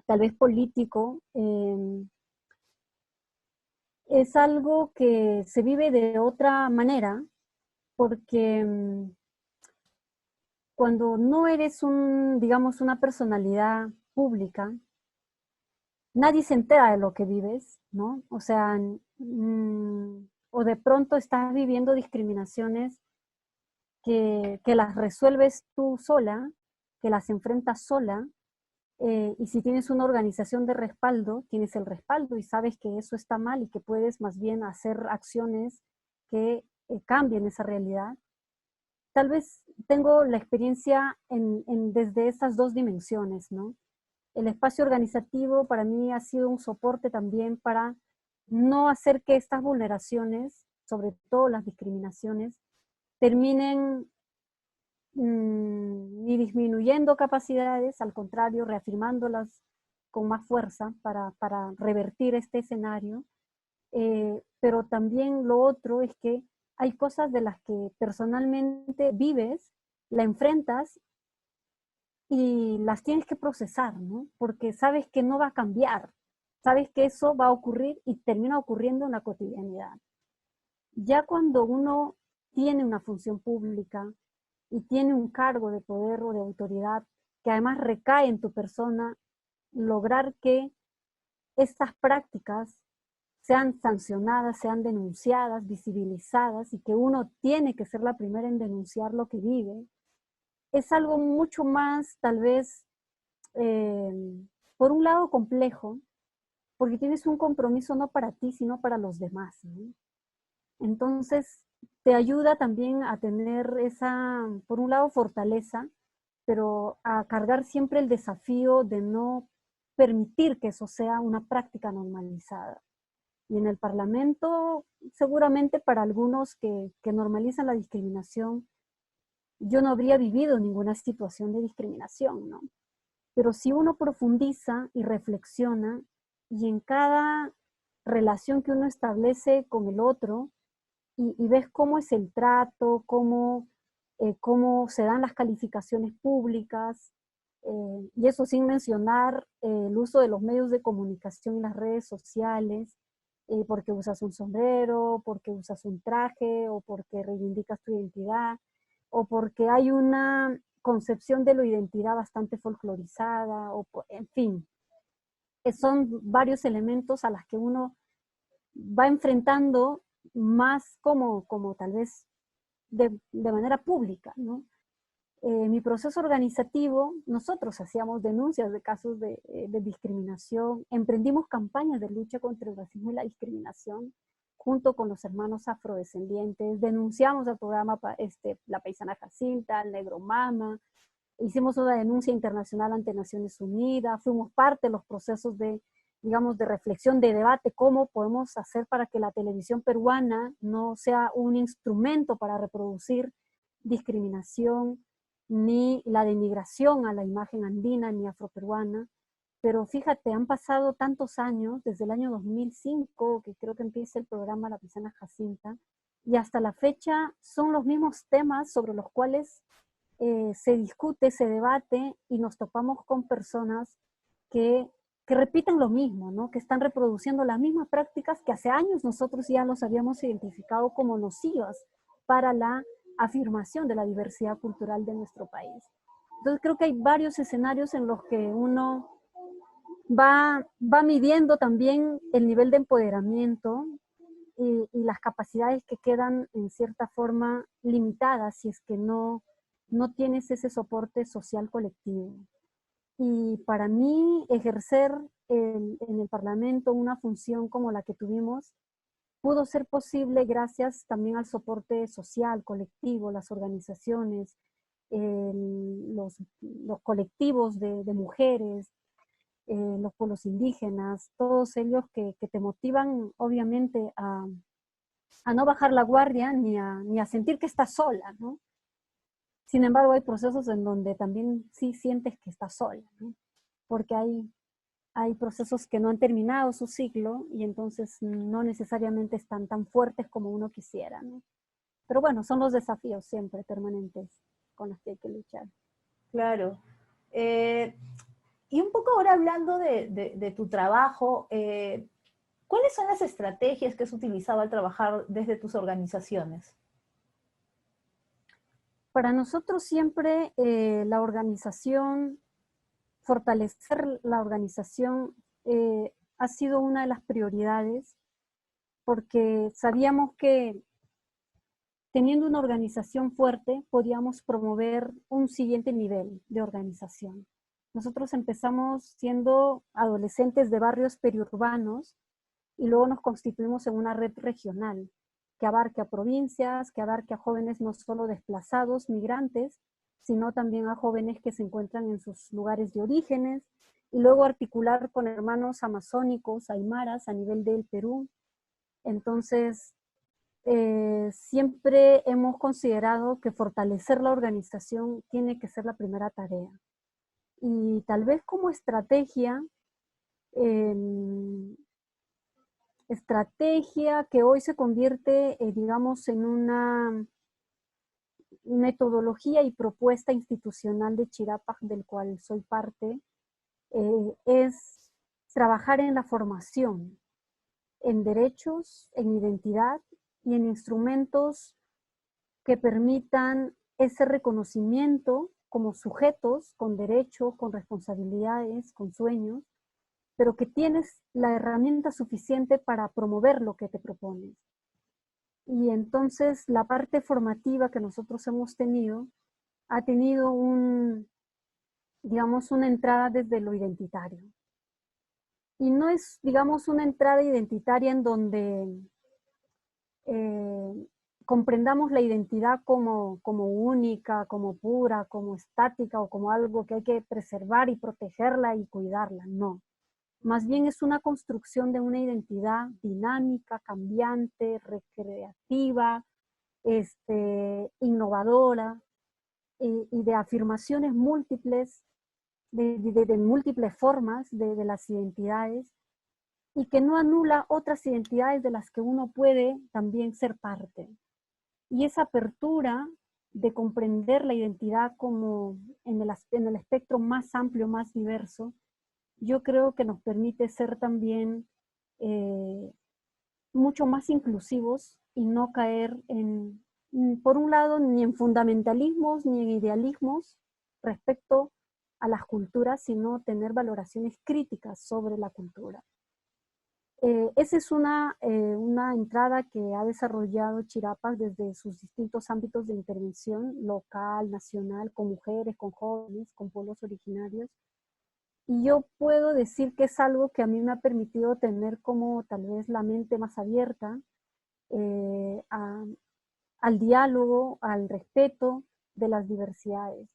tal vez político, es algo que se vive de otra manera porque cuando no eres digamos, una personalidad pública, nadie se entera de lo que vives, ¿no? O sea, o de pronto estás viviendo discriminaciones que las resuelves tú sola, que las enfrentas sola, y si tienes una organización de respaldo, tienes el respaldo y sabes que eso está mal y que puedes más bien hacer acciones que cambien esa realidad. Tal vez tengo la experiencia desde esas dos dimensiones, ¿no? El espacio organizativo para mí ha sido un soporte también para no hacer que estas vulneraciones, sobre todo las discriminaciones, terminen ni disminuyendo capacidades, al contrario, reafirmándolas con más fuerza para revertir este escenario. Pero también lo otro es que hay cosas de las que personalmente vives, la enfrentas y las tienes que procesar, ¿no? Porque sabes que no va a cambiar, sabes que eso va a ocurrir y termina ocurriendo en la cotidianidad. Ya cuando uno tiene una función pública y tiene un cargo de poder o de autoridad que además recae en tu persona, lograr que estas prácticas sean sancionadas, sean denunciadas, visibilizadas y que uno tiene que ser la primera en denunciar lo que vive, es algo mucho más tal vez por un lado complejo, porque tienes un compromiso no para ti, sino para los demás, ¿no? Entonces, te ayuda también a tener esa, por un lado, fortaleza, pero a cargar siempre el desafío de no permitir que eso sea una práctica normalizada. Y en el Parlamento, seguramente para algunos que normalizan la discriminación, yo no habría vivido ninguna situación de discriminación, ¿no? Pero si uno profundiza y reflexiona, y en cada relación que uno establece con el otro, y ves cómo es el trato, cómo se dan las calificaciones públicas, y eso sin mencionar el uso de los medios de comunicación y las redes sociales, porque usas un sombrero, porque usas un traje, o porque reivindicas tu identidad, o porque hay una concepción de la identidad bastante folclorizada, en fin, son varios elementos a las que uno va enfrentando más como tal vez de manera pública, ¿no? Mi proceso organizativo, nosotros hacíamos denuncias de casos de discriminación, emprendimos campañas de lucha contra el racismo y la discriminación, junto con los hermanos afrodescendientes, denunciamos al programa La Paisana Jacinta, el Negro Mama, hicimos una denuncia internacional ante Naciones Unidas, fuimos parte de los procesos de, digamos, de reflexión, de debate, cómo podemos hacer para que la televisión peruana no sea un instrumento para reproducir discriminación, ni la denigración a la imagen andina ni afroperuana. Pero fíjate, han pasado tantos años, desde el año 2005, que creo que empieza el programa La Paisana Jacinta, y hasta la fecha son los mismos temas sobre los cuales se discute, se debate, y nos topamos con personas que repiten lo mismo, ¿no? Que están reproduciendo las mismas prácticas que hace años nosotros ya los habíamos identificado como nocivas para la afirmación de la diversidad cultural de nuestro país. Entonces creo que hay varios escenarios en los que uno va midiendo también el nivel de empoderamiento y las capacidades que quedan en cierta forma limitadas si es que no tienes ese soporte social colectivo. Y para mí ejercer en el Parlamento una función como la que tuvimos pudo ser posible gracias también al soporte social, colectivo, las organizaciones, los colectivos de mujeres, los pueblos indígenas, todos ellos que te motivan obviamente a no bajar la guardia ni a sentir que estás sola, ¿no? Sin embargo, hay procesos en donde también sí sientes que estás sola, ¿no? Porque hay procesos que no han terminado su ciclo y entonces no necesariamente están tan fuertes como uno quisiera, ¿no? Pero bueno, son los desafíos siempre permanentes con los que hay que luchar. Claro. Y un poco ahora hablando de tu trabajo, ¿cuáles son las estrategias que has utilizado al trabajar desde tus organizaciones? Para nosotros siempre la organización, fortalecer la organización ha sido una de las prioridades, porque sabíamos que teniendo una organización fuerte podíamos promover un siguiente nivel de organización. Nosotros empezamos siendo adolescentes de barrios periurbanos y luego nos constituimos en una red regional que abarque a provincias, que abarque a jóvenes no solo desplazados, migrantes, sino también a jóvenes que se encuentran en sus lugares de orígenes, y luego articular con hermanos amazónicos, aymaras, a nivel del Perú. Entonces, siempre hemos considerado que fortalecer la organización tiene que ser la primera tarea. Y tal vez como estrategia que hoy se convierte, digamos, en una metodología y propuesta institucional de Chirapaj, del cual soy parte, es trabajar en la formación, en derechos, en identidad y en instrumentos que permitan ese reconocimiento como sujetos con derechos, con responsabilidades, con sueños, pero que tienes la herramienta suficiente para promover lo que te propones. Y entonces la parte formativa que nosotros hemos tenido ha tenido un digamos, una entrada desde lo identitario. Y no es, digamos, una entrada identitaria en donde comprendamos la identidad como única, como pura, como estática o como algo que hay que preservar y protegerla y cuidarla. No. Más bien es una construcción de una identidad dinámica, cambiante, recreativa, innovadora y de afirmaciones múltiples, de múltiples formas de las identidades y que no anula otras identidades de las que uno puede también ser parte. Y esa apertura de comprender la identidad como en el espectro más amplio, más diverso, yo creo que nos permite ser también mucho más inclusivos y no caer en, por un lado, ni en fundamentalismos ni en idealismos respecto a las culturas, sino tener valoraciones críticas sobre la cultura. Esa es una entrada que ha desarrollado Chirapas desde sus distintos ámbitos de intervención, local, nacional, con mujeres, con jóvenes, con pueblos originarios. Y yo puedo decir que es algo que a mí me ha permitido tener como tal vez la mente más abierta al diálogo, al respeto de las diversidades.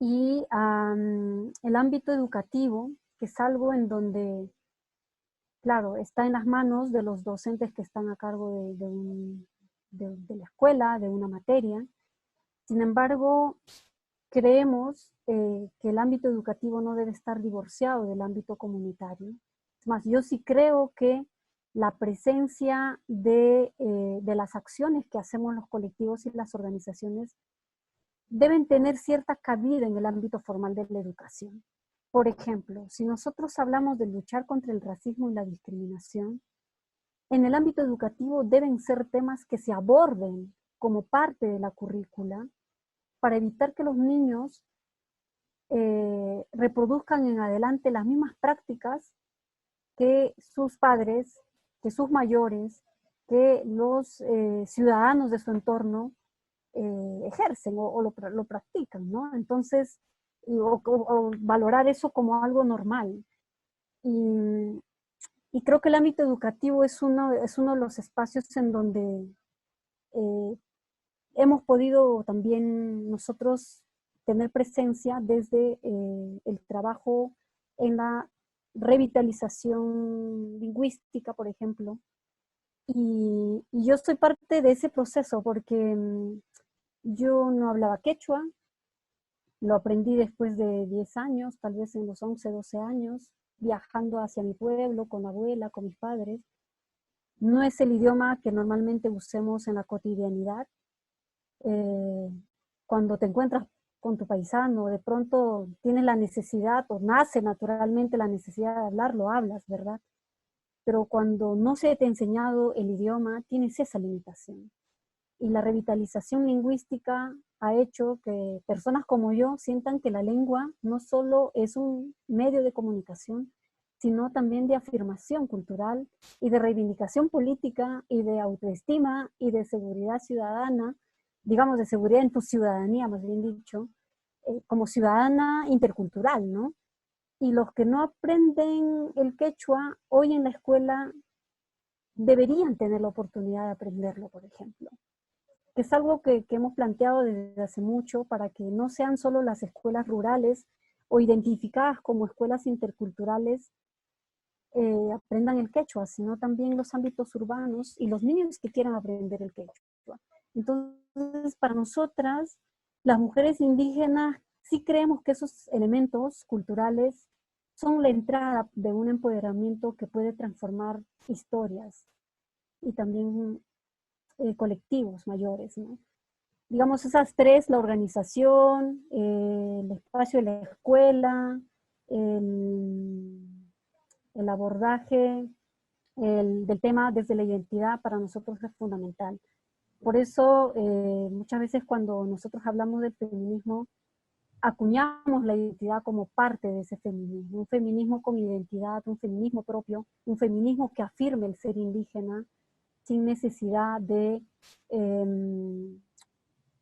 Y el ámbito educativo, que es algo en donde claro, está en las manos de los docentes que están a cargo de la escuela, de una materia. Sin embargo, creemos que el ámbito educativo no debe estar divorciado del ámbito comunitario. Es más, yo sí creo que la presencia de las acciones que hacemos los colectivos y las organizaciones deben tener cierta cabida en el ámbito formal de la educación. Por ejemplo, si nosotros hablamos de luchar contra el racismo y la discriminación, en el ámbito educativo deben ser temas que se aborden como parte de la currícula para evitar que los niños reproduzcan en adelante las mismas prácticas que sus padres, que sus mayores, que los ciudadanos de su entorno ejercen o lo practican, ¿no? Entonces, o valorar eso como algo normal. Y creo que el ámbito educativo es uno de los espacios en donde hemos podido también nosotros tener presencia desde el trabajo en la revitalización lingüística, por ejemplo. Y yo soy parte de ese proceso porque yo no hablaba quechua, lo aprendí después de 10 años, tal vez en los 11, 12 años, viajando hacia mi pueblo con la abuela, con mis padres. No es el idioma que normalmente usemos en la cotidianidad. Cuando te encuentras con tu paisano, de pronto tienes la necesidad, o nace naturalmente la necesidad de hablar, lo hablas, ¿verdad? Pero cuando no se te ha enseñado el idioma, tienes esa limitación. Y la revitalización lingüística ha hecho que personas como yo sientan que la lengua no solo es un medio de comunicación, sino también de afirmación cultural y de reivindicación política y de autoestima y de seguridad ciudadana, digamos de seguridad en tu ciudadanía, más bien dicho, como ciudadana intercultural, ¿no? Y los que no aprenden el quechua hoy en la escuela deberían tener la oportunidad de aprenderlo, por ejemplo. Que es algo que hemos planteado desde hace mucho para que no sean solo las escuelas rurales o identificadas como escuelas interculturales aprendan el quechua, sino también los ámbitos urbanos y los niños que quieran aprender el quechua. Entonces, para nosotras, las mujeres indígenas, sí creemos que esos elementos culturales son la entrada de un empoderamiento que puede transformar historias y también colectivos mayores, ¿no? Digamos, esas tres, la organización, el espacio de la escuela, el, el abordaje del tema desde la identidad para nosotros es fundamental. Por eso, muchas veces cuando nosotros hablamos del feminismo, acuñamos la identidad como parte de ese feminismo, un feminismo con identidad, un feminismo propio, un feminismo que afirme el ser indígena sin necesidad de,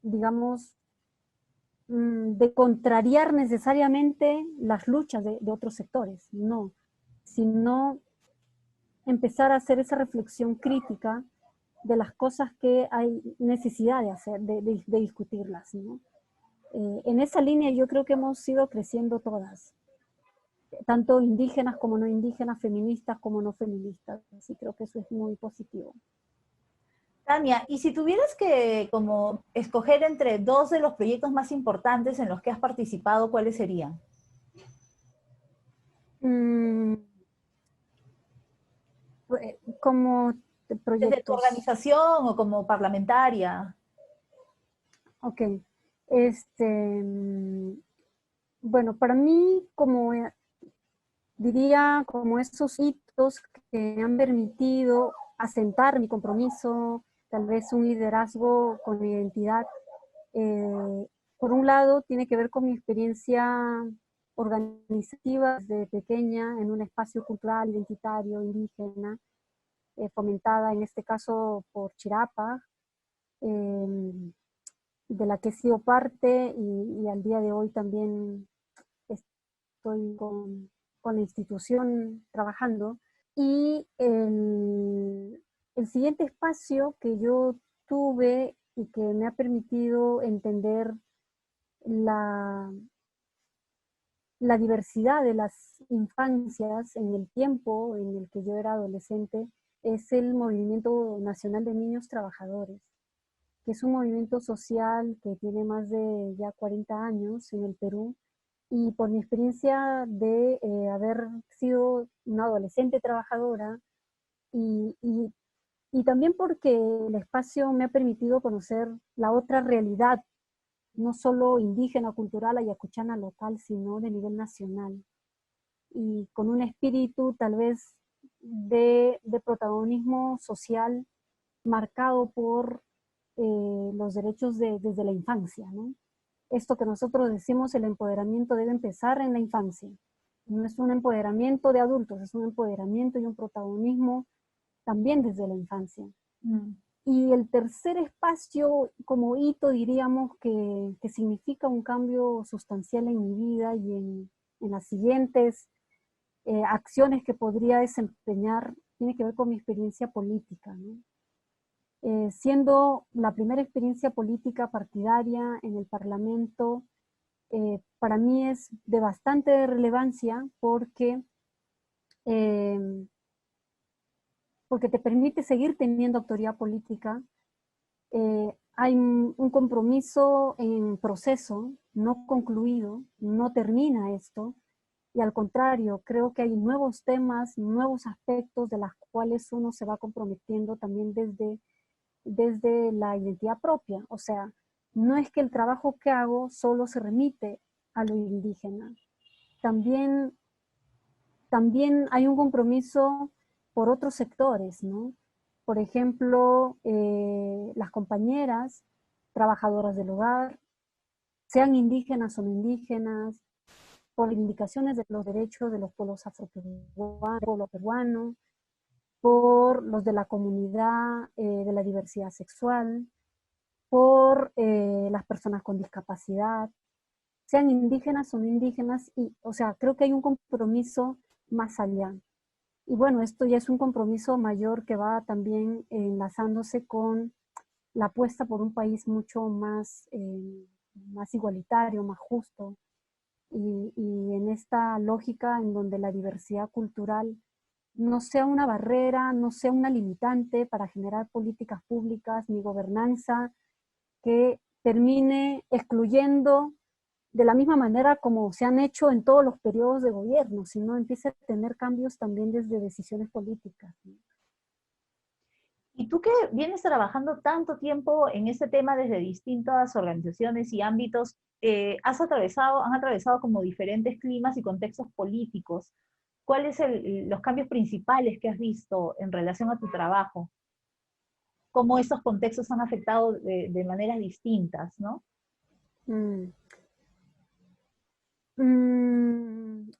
digamos, de contrariar necesariamente las luchas de otros sectores, no, sino empezar a hacer esa reflexión crítica de las cosas que hay necesidad de hacer, de discutirlas, ¿no? En esa línea yo creo que hemos ido creciendo todas, tanto indígenas como no indígenas, feministas como no feministas, así creo que eso es muy positivo. Tania, y si tuvieras que como escoger entre dos de los proyectos más importantes en los que has participado, ¿cuáles serían? Mm, como Desde tu proyectos. organización o como parlamentaria. Ok. Este, bueno, para mí, como diría, como esos hitos que me han permitido asentar mi compromiso, tal vez un liderazgo con mi identidad. Por un lado, tiene que ver con mi experiencia organizativa desde pequeña en un espacio cultural, identitario, indígena, fomentada en este caso por Chirapa, eh, de la que he sido parte y al día de hoy también estoy con la institución trabajando. Y el siguiente espacio que yo tuve y que me ha permitido entender la, la diversidad de las infancias en el tiempo en el que yo era adolescente es el Movimiento Nacional de Niños Trabajadores, que es un movimiento social que tiene más de ya 40 años en el Perú. Y por mi experiencia de haber sido una adolescente trabajadora y, y, y también porque el espacio me ha permitido conocer la otra realidad, no solo indígena, cultural, ayacuchana, local, sino de nivel nacional. Y con un espíritu tal vez de protagonismo social marcado por los derechos desde la infancia, ¿no? Esto que nosotros decimos, el empoderamiento debe empezar en la infancia. No es un empoderamiento de adultos, es un empoderamiento y un protagonismo también desde la infancia. Mm. Y el tercer espacio, como hito, diríamos que significa un cambio sustancial en mi vida y en las siguientes acciones que podría desempeñar, tiene que ver con mi experiencia política, ¿no? Siendo la primera experiencia política partidaria en el Parlamento, para mí es de bastante relevancia eh, porque te permite seguir teniendo autoridad política. Hay un compromiso en proceso, no concluido, no termina esto, y al contrario, creo que hay nuevos temas, nuevos aspectos de los cuales uno se va comprometiendo también desde la identidad propia. O sea, no es que el trabajo que hago solo se remite a lo indígena, también, también hay un compromiso por otros sectores, ¿no? Por ejemplo, las compañeras trabajadoras del hogar, sean indígenas o no indígenas, por indicaciones de los derechos de los pueblos afroperuanos, pueblo peruano, por los de la comunidad de la diversidad sexual, por las personas con discapacidad, sean indígenas o no indígenas, y, o sea, creo que hay un compromiso más allá. Y bueno, esto ya es un compromiso mayor que va también enlazándose con la apuesta por un país mucho más, más igualitario, más justo, y en esta lógica en donde la diversidad cultural no sea una barrera, no sea una limitante para generar políticas públicas ni gobernanza que termine excluyendo de la misma manera como se han hecho en todos los periodos de gobierno, sino empiece a tener cambios también desde decisiones políticas, ¿no? Y tú que vienes trabajando tanto tiempo en este tema desde distintas organizaciones y ámbitos, han atravesado como diferentes climas y contextos políticos. ¿Cuáles son los cambios principales que has visto en relación a tu trabajo? ¿Cómo estos contextos han afectado de maneras distintas, no? Mm. Mm,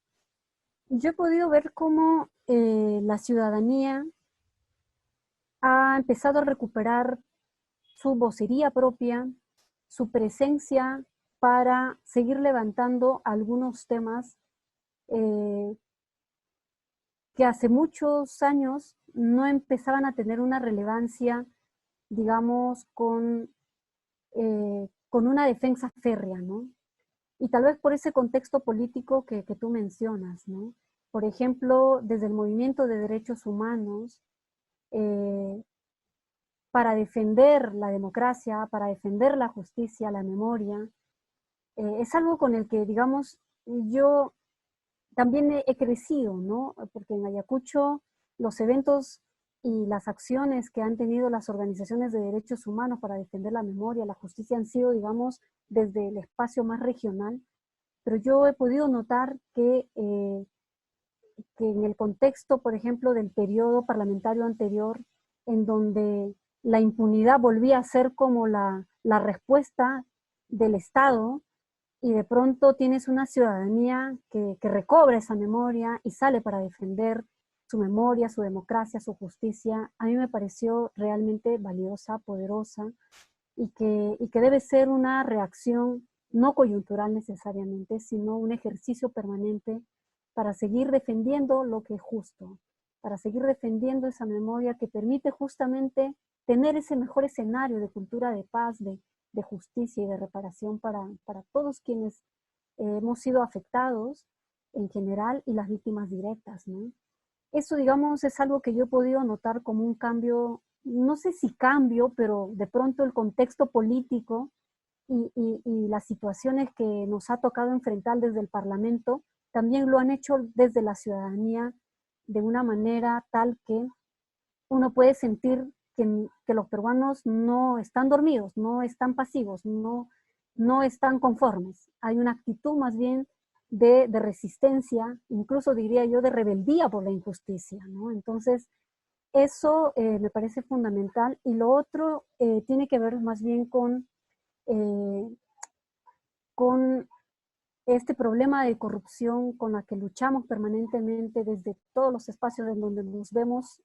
yo he podido ver cómo la ciudadanía ha empezado a recuperar su vocería propia, su presencia para seguir levantando algunos temas que hace muchos años no empezaban a tener una relevancia, digamos, con una defensa férrea, ¿no? Y tal vez por ese contexto político que tú mencionas, ¿no? Por ejemplo, desde el movimiento de derechos humanos, para defender la democracia, para defender la justicia, la memoria, es algo con el que, digamos, yo también he crecido, ¿no? Porque en Ayacucho los eventos y las acciones que han tenido las organizaciones de derechos humanos para defender la memoria, la justicia, han sido, digamos, desde el espacio más regional, pero yo he podido notar que en el contexto, por ejemplo, del periodo parlamentario anterior, en donde la impunidad volvía a ser como la respuesta del Estado, y de pronto tienes una ciudadanía que recobra esa memoria y sale para defender su memoria, su democracia, su justicia, a mí me pareció realmente valiosa, poderosa, y que debe ser una reacción no coyuntural necesariamente, sino un ejercicio permanente para seguir defendiendo lo que es justo, para seguir defendiendo esa memoria que permite justamente tener ese mejor escenario de cultura de paz, de justicia y de reparación para todos quienes hemos sido afectados en general y las víctimas directas, ¿no? Eso, digamos, es algo que yo he podido notar como un cambio, no sé si cambio, pero de pronto el contexto político y las situaciones que nos ha tocado enfrentar desde el Parlamento, también lo han hecho desde la ciudadanía de una manera tal que uno puede sentir que los peruanos no están dormidos, no están pasivos, no están conformes. Hay una actitud más bien de resistencia, incluso diría yo de rebeldía por la injusticia, ¿no? Entonces, eso me parece fundamental. Y lo otro tiene que ver más bien eh, con este problema de corrupción con la que luchamos permanentemente desde todos los espacios en donde nos vemos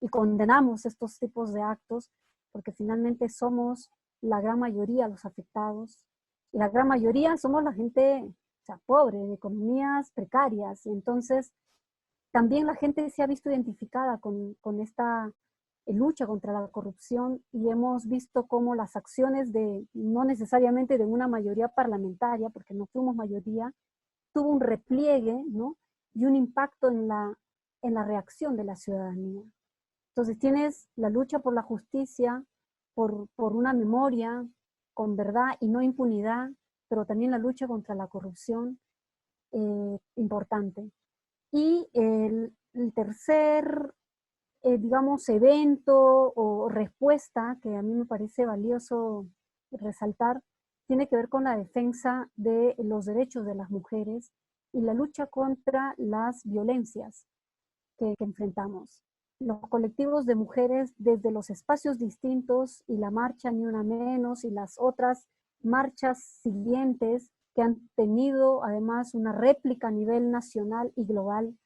y condenamos estos tipos de actos, porque finalmente somos la gran mayoría los afectados, y la gran mayoría somos la gente, o sea, pobre, de economías precarias, y entonces también la gente se ha visto identificada con esta lucha contra la corrupción, y hemos visto cómo las acciones no necesariamente de una mayoría parlamentaria, porque no fuimos mayoría, tuvo un repliegue, ¿no? Y un impacto en la reacción de la ciudadanía. Entonces tienes la lucha por la justicia, por una memoria con verdad y no impunidad, pero también la lucha contra la corrupción, importante. Y el tercer, digamos, evento o respuesta que a mí me parece valioso resaltar, tiene que ver con la defensa de los derechos de las mujeres y la lucha contra las violencias que enfrentamos. Los colectivos de mujeres desde los espacios distintos y la marcha Ni Una Menos y las otras marchas siguientes que han tenido además una réplica a nivel nacional y global,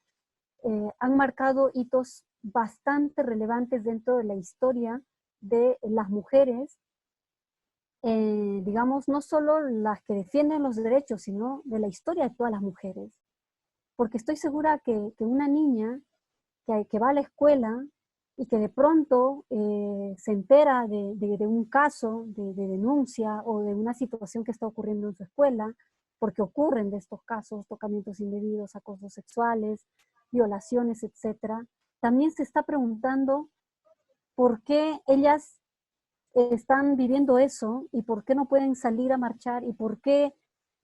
han marcado hitos bastante relevantes dentro de la historia de las mujeres, digamos, no solo las que defienden los derechos, sino de la historia de todas las mujeres. Porque estoy segura que una niña que va a la escuela y que de pronto se entera de un caso de denuncia o de una situación que está ocurriendo en su escuela, porque ocurren de estos casos, tocamientos indebidos, acosos sexuales, violaciones, etcétera, también se está preguntando por qué ellas están viviendo eso y por qué no pueden salir a marchar y por qué,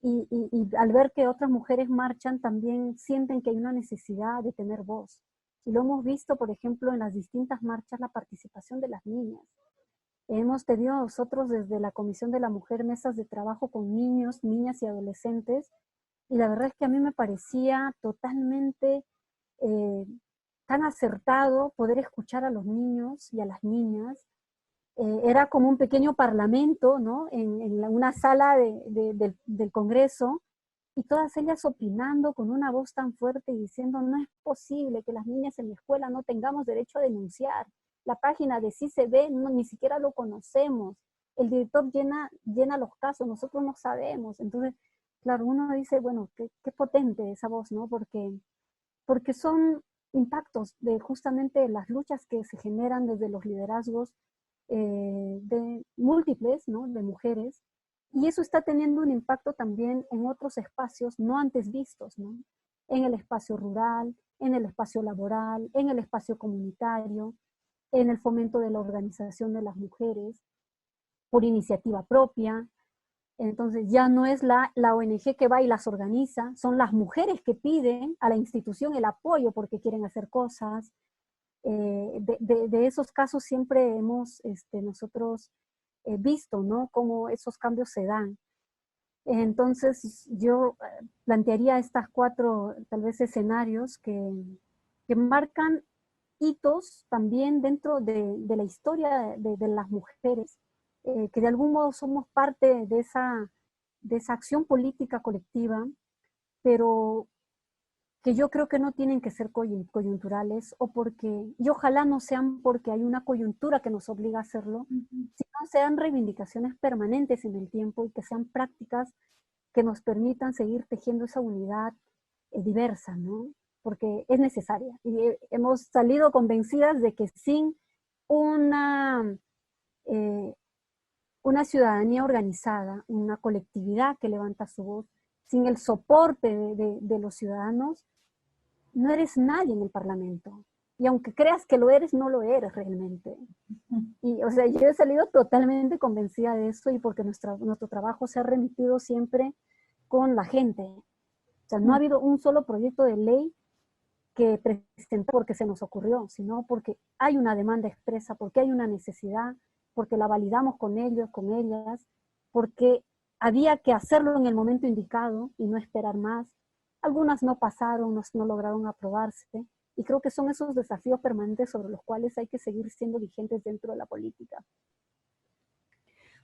y al ver que otras mujeres marchan también sienten que hay una necesidad de tener voz. Y lo hemos visto, por ejemplo, en las distintas marchas, la participación de las niñas. Hemos tenido nosotros desde la Comisión de la Mujer mesas de trabajo con niños, niñas y adolescentes, y la verdad es que a mí me parecía totalmente tan acertado poder escuchar a los niños y a las niñas. Era como un pequeño parlamento, ¿no? En una sala del Congreso, y todas ellas opinando con una voz tan fuerte y diciendo, no es posible que las niñas en la escuela no tengamos derecho a denunciar. La página de Sí se ve, no, ni siquiera lo conocemos. el director llena los casos, nosotros no sabemos. Entonces, claro, uno dice, bueno, qué potente esa voz, ¿no? Porque son impactos de justamente las luchas que se generan desde los liderazgos de múltiples, ¿no? De mujeres, y eso está teniendo un impacto también en otros espacios no antes vistos, ¿no? En el espacio rural, en el espacio laboral, en el espacio comunitario, en el fomento de la organización de las mujeres por iniciativa propia. Entonces ya no es la ONG que va y las organiza, son las mujeres que piden a la institución el apoyo porque quieren hacer cosas. De esos casos siempre hemos nosotros visto, ¿no? Cómo esos cambios se dan. Entonces yo plantearía estas 4 tal vez escenarios que marcan hitos también dentro de la historia de las mujeres, que de algún modo somos parte de esa acción política colectiva, pero que yo creo que no tienen que ser coyunturales y ojalá no sean porque hay una coyuntura que nos obliga a hacerlo, sino sean reivindicaciones permanentes en el tiempo y que sean prácticas que nos permitan seguir tejiendo esa unidad diversa, ¿no? Porque es necesaria. Y hemos salido convencidas de que sin una, eh, una ciudadanía organizada, una colectividad que levanta su voz, sin el soporte de los ciudadanos, no eres nadie en el Parlamento. Y aunque creas que lo eres, no lo eres realmente. Y, o sea, yo he salido totalmente convencida de eso y porque nuestro trabajo se ha remitido siempre con la gente. O sea, no ha habido un solo proyecto de ley que presentó porque se nos ocurrió, sino porque hay una demanda expresa, porque hay una necesidad, porque la validamos con ellos, con ellas, porque había que hacerlo en el momento indicado y no esperar más. Algunas no pasaron, no lograron aprobarse, y creo que son esos desafíos permanentes sobre los cuales hay que seguir siendo vigentes dentro de la política.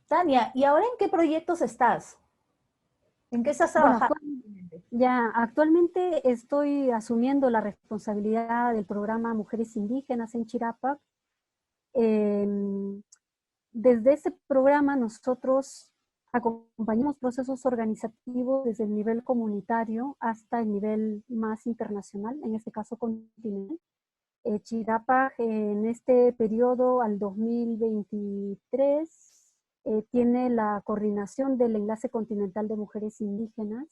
Tania, ¿y ahora en qué proyectos estás? ¿En qué estás Bueno, trabajando? actualmente estoy asumiendo la responsabilidad del programa Mujeres Indígenas en Chirapac. Desde ese programa nosotros acompañamos procesos organizativos desde el nivel comunitario hasta el nivel más internacional, en este caso continental. Chirapac en este periodo al 2023 tiene la coordinación del Enlace Continental de Mujeres Indígenas.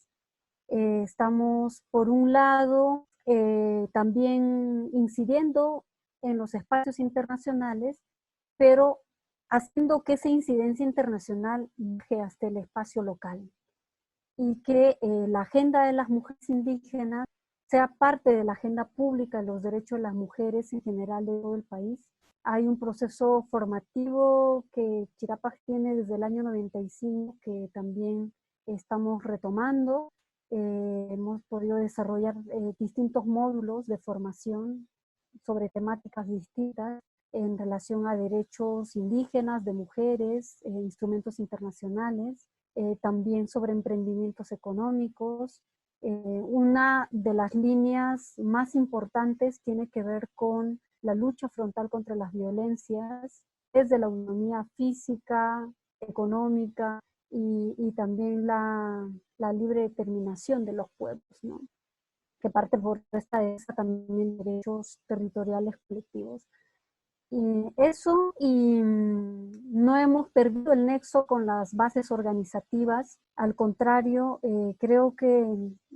Estamos, por un lado, también incidiendo en los espacios internacionales, pero haciendo que esa incidencia internacional baje hasta el espacio local y que la agenda de las mujeres indígenas sea parte de la agenda pública de los derechos de las mujeres en general de todo el país. Hay un proceso formativo que Chirapac tiene desde el año 95 que también estamos retomando. Hemos podido desarrollar distintos módulos de formación sobre temáticas distintas en relación a derechos indígenas, de mujeres, instrumentos internacionales, también sobre emprendimientos económicos. Una de las líneas más importantes tiene que ver con la lucha frontal contra las violencias, desde la autonomía física, económica y también la libre determinación de los pueblos, ¿no? Que parte por esta también derechos territoriales colectivos. Y eso, y no hemos perdido el nexo con las bases organizativas. Al contrario, creo que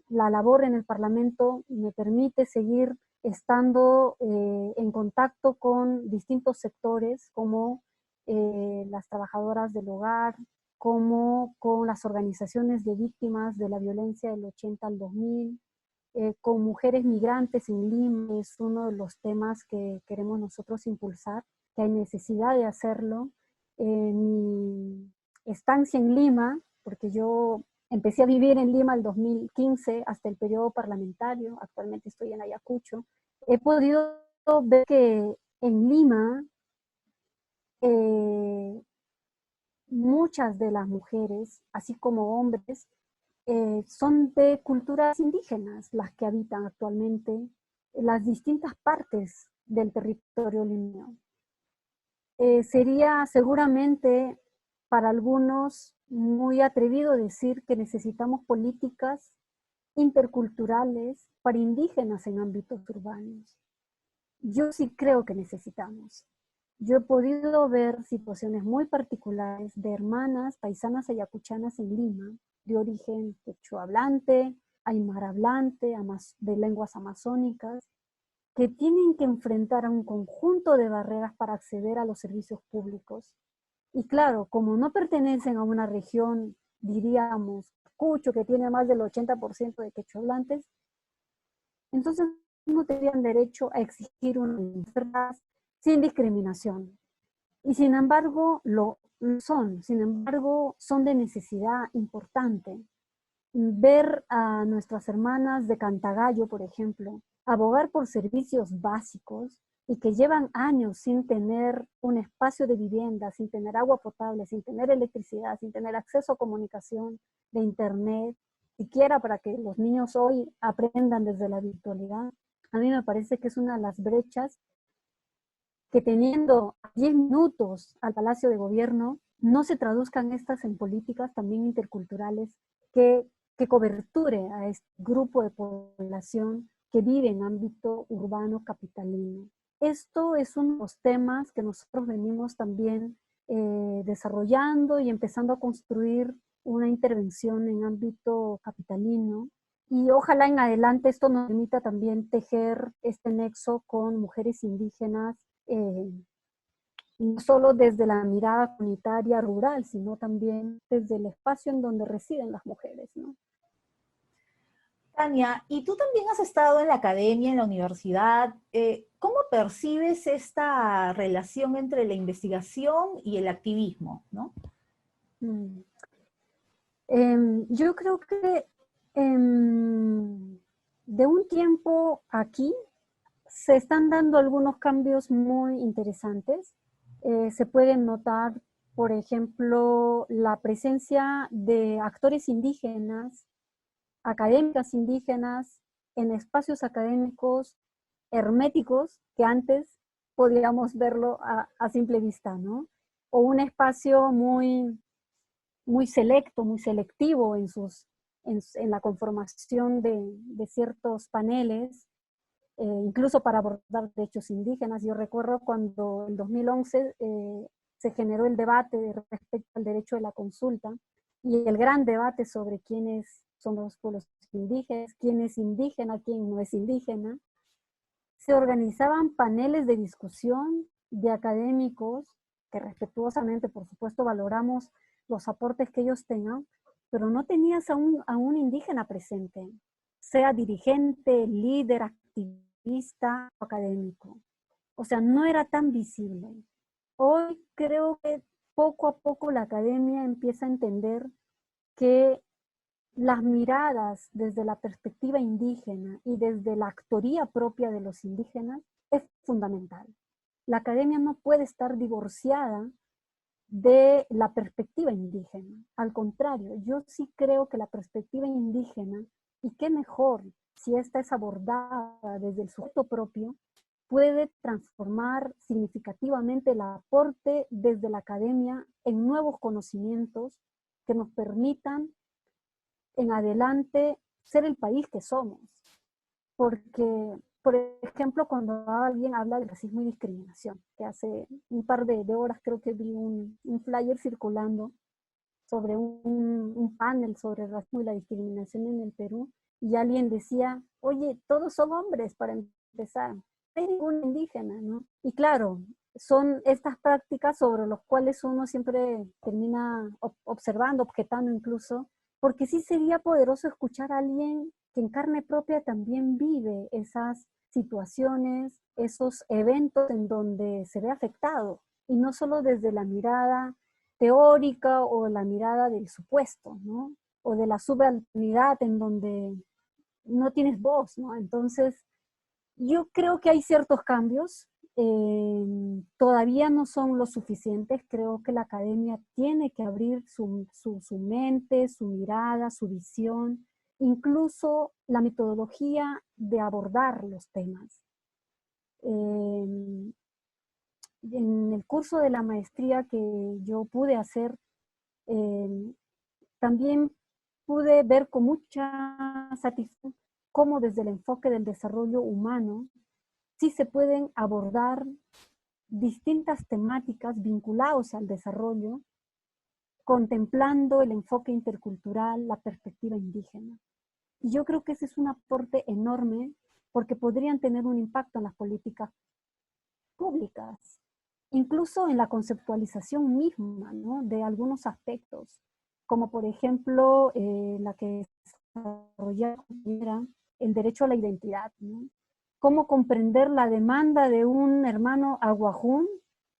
la labor en el Parlamento me permite seguir estando en contacto con distintos sectores, como las trabajadoras del hogar, como con las organizaciones de víctimas de la violencia del 80 al 2000, con mujeres migrantes en Lima. Es uno de los temas que queremos nosotros impulsar, que hay necesidad de hacerlo. Mi estancia en Lima, porque yo empecé a vivir en Lima el 2015 hasta el periodo parlamentario, actualmente estoy en Ayacucho, he podido ver que en Lima muchas de las mujeres, así como hombres, son de culturas indígenas las que habitan actualmente en las distintas partes del territorio limeño. Sería seguramente para algunos muy atrevido decir que necesitamos políticas interculturales para indígenas en ámbitos urbanos. Yo sí creo que necesitamos. Yo he podido ver situaciones muy particulares de hermanas paisanas ayacuchanas en Lima, de origen quechua hablante, aymara hablante, de lenguas amazónicas, que tienen que enfrentar a un conjunto de barreras para acceder a los servicios públicos. Y claro, como no pertenecen a una región, diríamos, Cucho, que tiene más del 80% de quechua hablantes, entonces no tendrían derecho a exigir una libertad sin discriminación. Y sin embargo, lo son. Sin embargo, son de necesidad importante. Ver a nuestras hermanas de Cantagallo, por ejemplo, abogar por servicios básicos y que llevan años sin tener un espacio de vivienda, sin tener agua potable, sin tener electricidad, sin tener acceso a comunicación, de internet, siquiera para que los niños hoy aprendan desde la virtualidad. A mí me parece que es una de las brechas que teniendo 10 minutos al Palacio de Gobierno, no se traduzcan estas en políticas también interculturales que coberture a este grupo de población que vive en ámbito urbano capitalino. Esto es uno de los temas que nosotros venimos también desarrollando y empezando a construir una intervención en ámbito capitalino. Y ojalá en adelante esto nos permita también tejer este nexo con mujeres indígenas, no solo desde la mirada comunitaria rural, sino también desde el espacio en donde residen las mujeres, ¿no? Tania, y tú también has estado en la academia, en la universidad. ¿Cómo percibes esta relación entre la investigación y el activismo, ¿no? Mm. Yo creo que de un tiempo aquí se están dando algunos cambios muy interesantes. Se pueden notar, por ejemplo, la presencia de actores indígenas, académicas indígenas, en espacios académicos herméticos que antes podíamos verlo a simple vista, ¿no? O un espacio muy selecto, muy selectivo en la conformación de ciertos paneles, incluso para abordar derechos indígenas. Yo recuerdo cuando en 2011 se generó el debate respecto al derecho de la consulta y el gran debate sobre quiénes son los pueblos indígenas, quién es indígena, quién no es indígena. Se organizaban paneles de discusión de académicos que respetuosamente, por supuesto, valoramos los aportes que ellos tengan, pero no tenías a un indígena presente, sea dirigente, líder, activista o académico. O sea, no era tan visible. Hoy creo que poco a poco la academia empieza a entender que las miradas desde la perspectiva indígena y desde la actoría propia de los indígenas es fundamental. La academia no puede estar divorciada de la perspectiva indígena. Al contrario, yo sí creo que la perspectiva indígena, y qué mejor si esta es abordada desde el sujeto propio, puede transformar significativamente el aporte desde la academia en nuevos conocimientos que nos permitan en adelante ser el país que somos. Porque, por ejemplo, cuando alguien habla de racismo y discriminación, que hace un par de horas creo que vi un flyer circulando sobre un panel sobre el racismo y la discriminación en el Perú, y alguien decía, oye, todos son hombres para empezar, no hay ningún indígena, ¿no? Y claro, son estas prácticas sobre las cuales uno siempre termina observando, objetando incluso, porque sí sería poderoso escuchar a alguien que en carne propia también vive esas situaciones, esos eventos en donde se ve afectado, y no solo desde la mirada teórica o la mirada del supuesto, ¿no? O de la subalternidad en donde no tienes voz, ¿no? Entonces, yo creo que hay ciertos cambios, todavía no son lo suficientes, creo que la academia tiene que abrir su mente, su mirada, su visión, incluso la metodología de abordar los temas. En el curso de la maestría que yo pude hacer también pude ver con mucha satisfacción cómo desde el enfoque del desarrollo humano sí se pueden abordar distintas temáticas vinculadas al desarrollo, contemplando el enfoque intercultural, la perspectiva indígena. Y yo creo que ese es un aporte enorme porque podrían tener un impacto en las políticas públicas, incluso en la conceptualización misma, ¿no?, de algunos aspectos, como por ejemplo la que desarrollaba el derecho a la identidad, ¿no? Cómo comprender la demanda de un hermano aguajún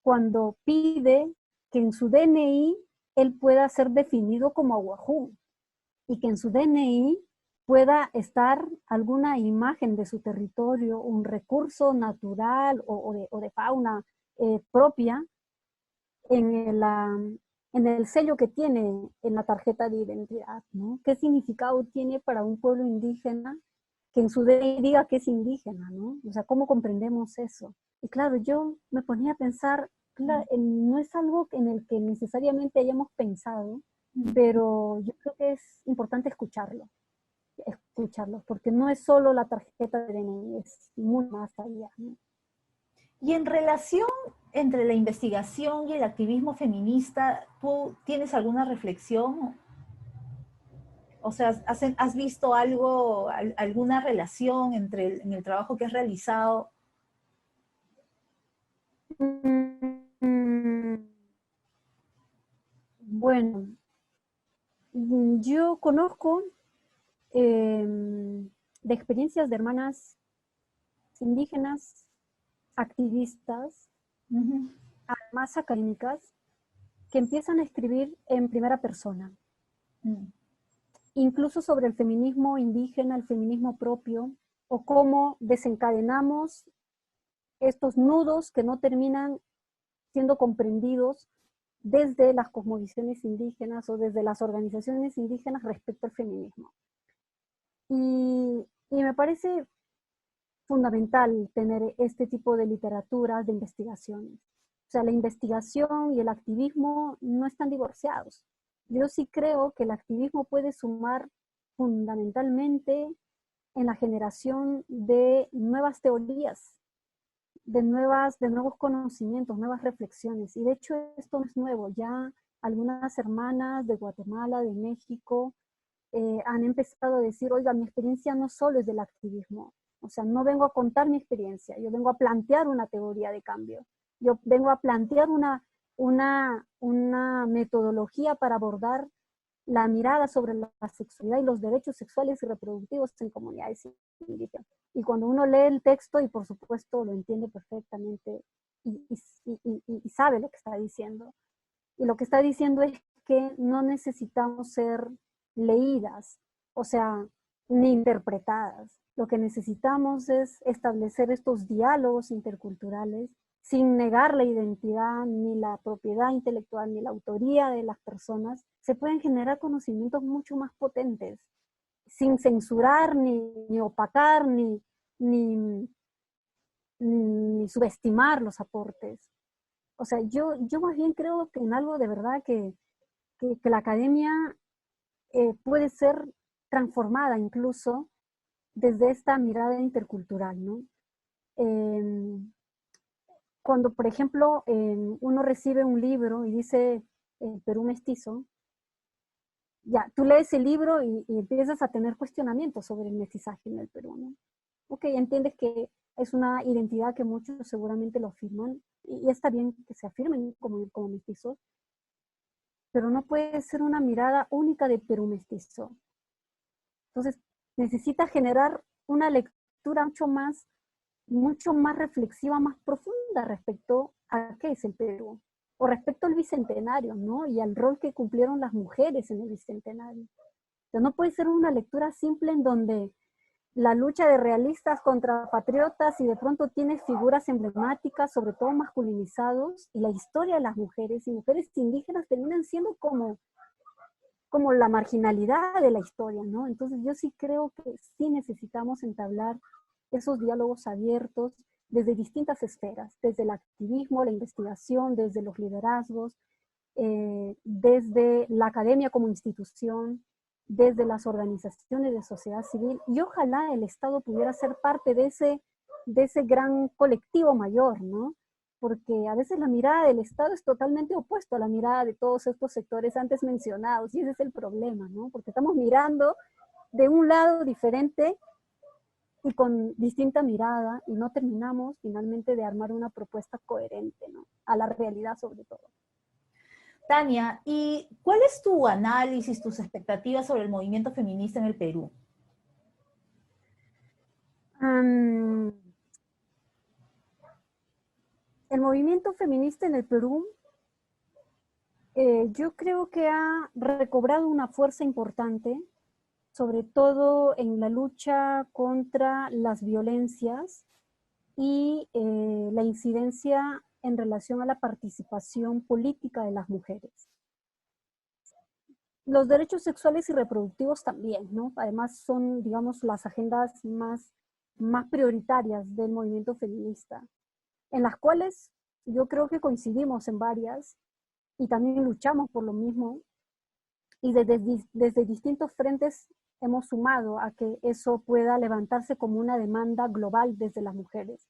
cuando pide que en su DNI él pueda ser definido como aguajún y que en su DNI pueda estar alguna imagen de su territorio, un recurso natural o de fauna propia en el sello que tiene en la tarjeta de identidad, ¿no? ¿Qué significado tiene para un pueblo indígena que en su DNI diga que es indígena, ¿no? O sea, ¿cómo comprendemos eso? Y claro, yo me ponía a pensar, claro, no es algo en el que necesariamente hayamos pensado, pero yo creo que es importante escucharlo, porque no es solo la tarjeta de DNI, es muy más allá, ¿no? Y en relación entre la investigación y el activismo feminista, ¿tú tienes alguna reflexión? O sea, ¿has visto algo, alguna relación en el trabajo que has realizado? Bueno, yo conozco de experiencias de hermanas indígenas, activistas, más académicas, que empiezan a escribir en primera persona, incluso sobre el feminismo indígena, el feminismo propio, o cómo desencadenamos estos nudos que no terminan siendo comprendidos desde las cosmovisiones indígenas o desde las organizaciones indígenas respecto al feminismo. Y me parece fundamental tener este tipo de literatura, de investigaciones. O sea, la investigación y el activismo no están divorciados. Yo sí creo que el activismo puede sumar fundamentalmente en la generación de nuevas teorías, de nuevos conocimientos, nuevas reflexiones. Y de hecho esto no es nuevo. Ya algunas hermanas de Guatemala, de México, han empezado a decir, oiga, mi experiencia no solo es del activismo. O sea, no vengo a contar mi experiencia, yo vengo a plantear una teoría de cambio. Yo vengo a plantear una metodología para abordar la mirada sobre la sexualidad y los derechos sexuales y reproductivos en comunidades indígenas. Y cuando uno lee el texto, y por supuesto lo entiende perfectamente y sabe lo que está diciendo, y lo que está diciendo es que no necesitamos ser leídas, o sea, ni interpretadas. Lo que necesitamos es establecer estos diálogos interculturales sin negar la identidad, ni la propiedad intelectual, ni la autoría de las personas. Se pueden generar conocimientos mucho más potentes, sin censurar, ni opacar, ni subestimar los aportes. O sea, yo más bien creo que en algo de verdad que la academia puede ser transformada incluso desde esta mirada intercultural, ¿no? Cuando, por ejemplo, uno recibe un libro y dice el Perú mestizo, ya, tú lees el libro y empiezas a tener cuestionamientos sobre el mestizaje en el Perú, ¿no? Ok, entiendes que es una identidad que muchos seguramente lo afirman, y está bien que se afirmen como mestizos, pero no puede ser una mirada única de Perú mestizo. Entonces, necesita generar una lectura mucho más reflexiva, más profunda respecto a qué es el Perú, o respecto al Bicentenario, ¿no? Y al rol que cumplieron las mujeres en el Bicentenario. O sea, no puede ser una lectura simple en donde la lucha de realistas contra patriotas y de pronto tienes figuras emblemáticas, sobre todo masculinizados, y la historia de las mujeres y mujeres indígenas terminan siendo como la marginalidad de la historia, ¿no? Entonces yo sí creo que sí necesitamos entablar esos diálogos abiertos desde distintas esferas, desde el activismo, la investigación, desde los liderazgos, desde la academia como institución, desde las organizaciones de sociedad civil, y ojalá el Estado pudiera ser parte de ese gran colectivo mayor, ¿no? Porque a veces la mirada del Estado es totalmente opuesta a la mirada de todos estos sectores antes mencionados, y ese es el problema, ¿no? Porque estamos mirando de un lado diferente y con distinta mirada, y no terminamos finalmente de armar una propuesta coherente, ¿no? A la realidad sobre todo. Tania, ¿y cuál es tu análisis, tus expectativas sobre el movimiento feminista en el Perú? El movimiento feminista en el Perú, yo creo que ha recobrado una fuerza importante, sobre todo en la lucha contra las violencias y la incidencia en relación a la participación política de las mujeres. Los derechos sexuales y reproductivos también, ¿no? Además son, digamos, las agendas más prioritarias del movimiento feminista, en las cuales yo creo que coincidimos en varias y también luchamos por lo mismo, y desde distintos frentes hemos sumado a que eso pueda levantarse como una demanda global desde las mujeres.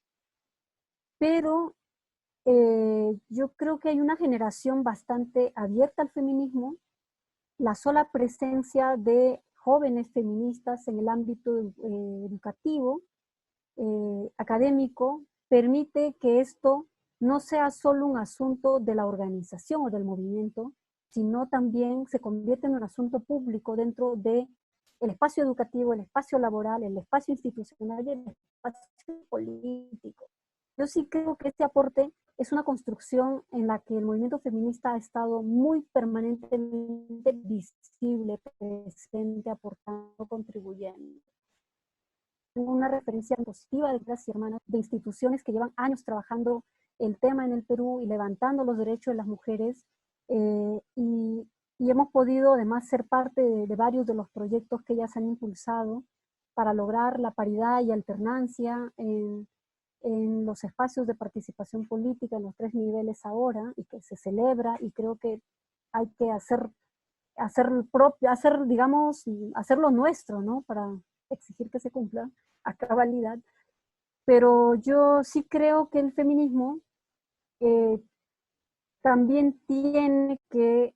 Pero yo creo que hay una generación bastante abierta al feminismo. La sola presencia de jóvenes feministas en el ámbito educativo, académico, permite que esto no sea solo un asunto de la organización o del movimiento, sino también se convierte en un asunto público dentro del espacio educativo, el espacio laboral, el espacio institucional y el espacio político. Yo sí creo que este aporte es una construcción en la que el movimiento feminista ha estado muy permanentemente visible, presente, aportando, contribuyendo. Tengo una referencia positiva de las hermanas, de instituciones que llevan años trabajando el tema en el Perú y levantando los derechos de las mujeres, y hemos podido además ser parte de varios de los proyectos que ellas han impulsado para lograr la paridad y alternancia en los espacios de participación política en los 3 niveles ahora, y que se celebra, y creo que hay que digamos, hacerlo nuestro, ¿no? Para exigir que se cumpla a cabalidad. Pero yo sí creo que el feminismo también tiene que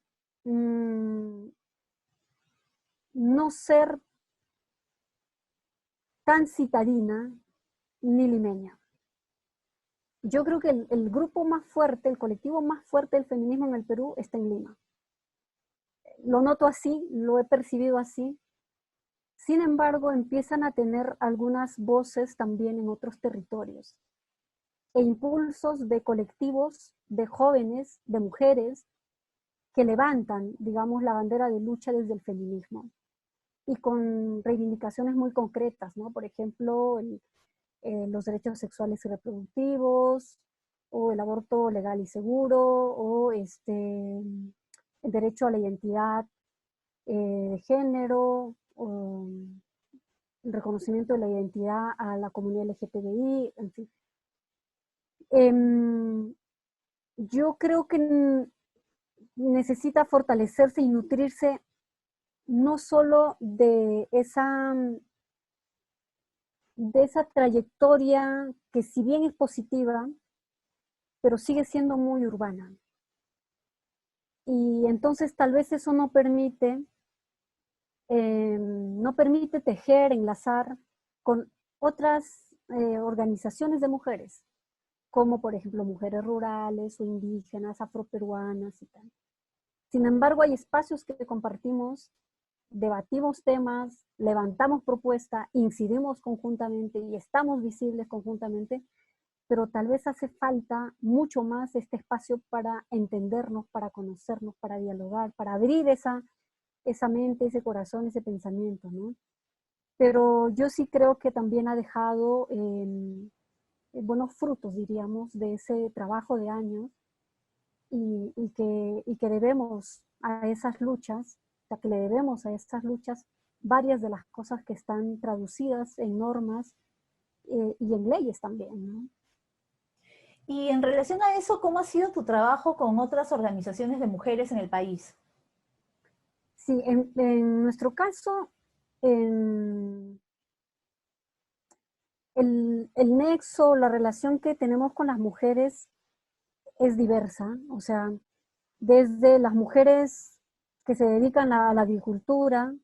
no ser tan citadina ni limeña. Yo creo que el grupo más fuerte, el colectivo más fuerte del feminismo en el Perú está en Lima. Lo noto así, lo he percibido así. Sin embargo, empiezan a tener algunas voces también en otros territorios, e impulsos de colectivos, de jóvenes, de mujeres, que levantan, digamos, la bandera de lucha desde el feminismo, y con reivindicaciones muy concretas, ¿no? Por ejemplo, los derechos sexuales y reproductivos, o el aborto legal y seguro, o el derecho a la identidad de género, o el reconocimiento de la identidad a la comunidad LGTBI, en fin. Yo creo que necesita fortalecerse y nutrirse no solo de esa trayectoria que, si bien es positiva, pero sigue siendo muy urbana. Y entonces tal vez eso no permite tejer, enlazar con otras organizaciones de mujeres, como por ejemplo mujeres rurales o indígenas, afroperuanas y tal. Sin embargo, hay espacios que compartimos, debatimos temas, levantamos propuestas, incidimos conjuntamente y estamos visibles conjuntamente, pero tal vez hace falta mucho más este espacio para entendernos, para conocernos, para dialogar, para abrir esa mente, ese corazón, ese pensamiento, ¿no? Pero yo sí creo que también ha dejado buenos frutos, diríamos, de ese trabajo de años, y que debemos a esas luchas, o sea, que le debemos a esas luchas varias de las cosas que están traducidas en normas y en leyes también, ¿no? Y en relación a eso, ¿cómo ha sido tu trabajo con otras organizaciones de mujeres en el país? Sí, en nuestro caso, en el nexo, la relación que tenemos con las mujeres es diversa, o sea, desde las mujeres que se dedican a la agricultura,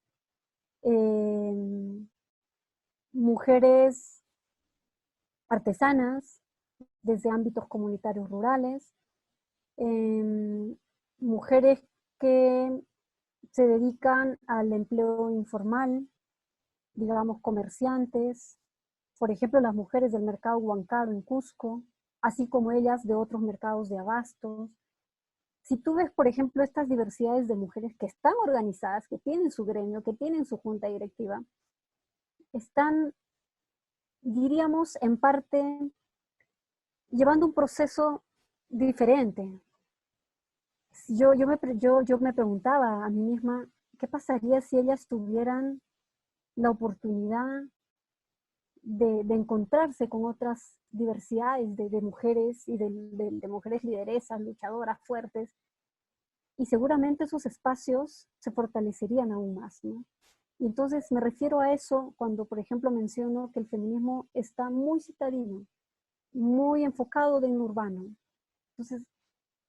eh, mujeres artesanas, desde ámbitos comunitarios rurales, eh, mujeres que se dedican al empleo informal, digamos comerciantes, por ejemplo las mujeres del mercado Huancayo en Cusco, así como ellas de otros mercados de abastos. Si tú ves, por ejemplo, estas diversidades de mujeres que están organizadas, que tienen su gremio, que tienen su junta directiva, están, diríamos, en parte llevando un proceso diferente. Yo me preguntaba a mí misma, ¿qué pasaría si ellas tuvieran la oportunidad de encontrarse con otras diversidades de mujeres y de mujeres lideresas, luchadoras, fuertes? Y seguramente esos espacios se fortalecerían aún más, ¿no? Y entonces me refiero a eso cuando, por ejemplo, menciono que el feminismo está muy citadino, muy enfocado en lo urbano. Entonces,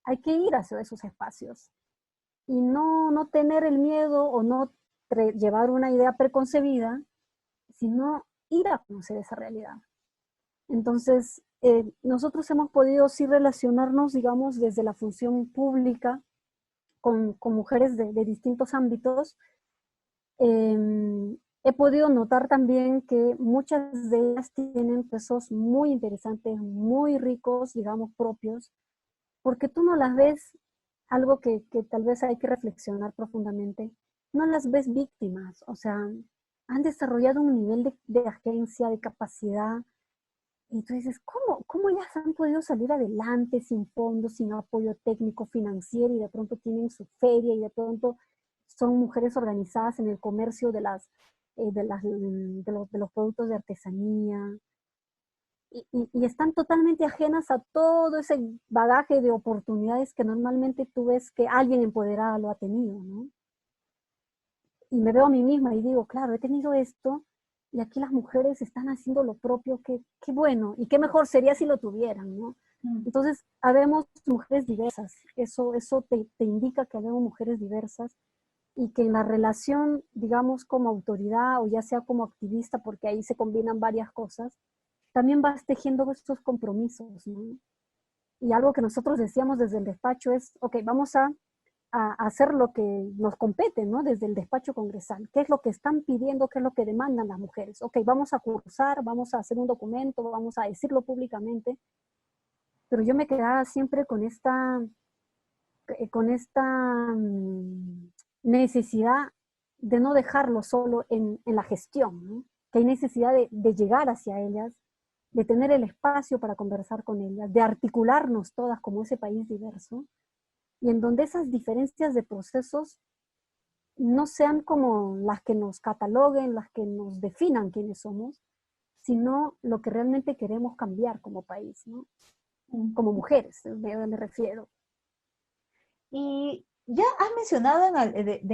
hay que ir hacia esos espacios y no tener el miedo o no llevar una idea preconcebida, sino ir a conocer esa realidad. Entonces, nosotros hemos podido sí relacionarnos, digamos, desde la función pública con mujeres de distintos ámbitos. He podido notar también que muchas de ellas tienen procesos muy interesantes, muy ricos, digamos, propios, porque tú no las ves, algo que tal vez hay que reflexionar profundamente, no las ves víctimas, o sea, han desarrollado un nivel de agencia, de capacidad, y tú dices, ¿cómo ellas han podido salir adelante sin fondos, sin apoyo técnico, financiero, y de pronto tienen su feria, y de pronto son mujeres organizadas en el comercio de los productos de artesanía, y están totalmente ajenas a todo ese bagaje de oportunidades que normalmente tú ves que alguien empoderado lo ha tenido, ¿no? Y me veo a mí misma y digo, claro, he tenido esto y aquí las mujeres están haciendo lo propio, qué bueno, y qué mejor sería si lo tuvieran, ¿no? Mm. Entonces, habemos mujeres diversas, eso te indica que habemos mujeres diversas y que en la relación, digamos, como autoridad o ya sea como activista, porque ahí se combinan varias cosas, también vas tejiendo estos compromisos, ¿no? Y algo que nosotros decíamos desde el despacho es, ok, vamos a hacer lo que nos compete, ¿no? Desde el despacho congresal. ¿Qué es lo que están pidiendo? ¿Qué es lo que demandan las mujeres? Ok, vamos a cursar, vamos a hacer un documento, vamos a decirlo públicamente, pero yo me quedaba siempre con esta necesidad de no dejarlo solo en la gestión, ¿no? Que hay necesidad de llegar hacia ellas, de tener el espacio para conversar con ellas, de articularnos todas como ese país diverso, y en donde esas diferencias de procesos no sean como las que nos cataloguen, las que nos definan quiénes somos, sino lo que realmente queremos cambiar como país, ¿no? Mm. Como mujeres, me refiero. Y ya has mencionado en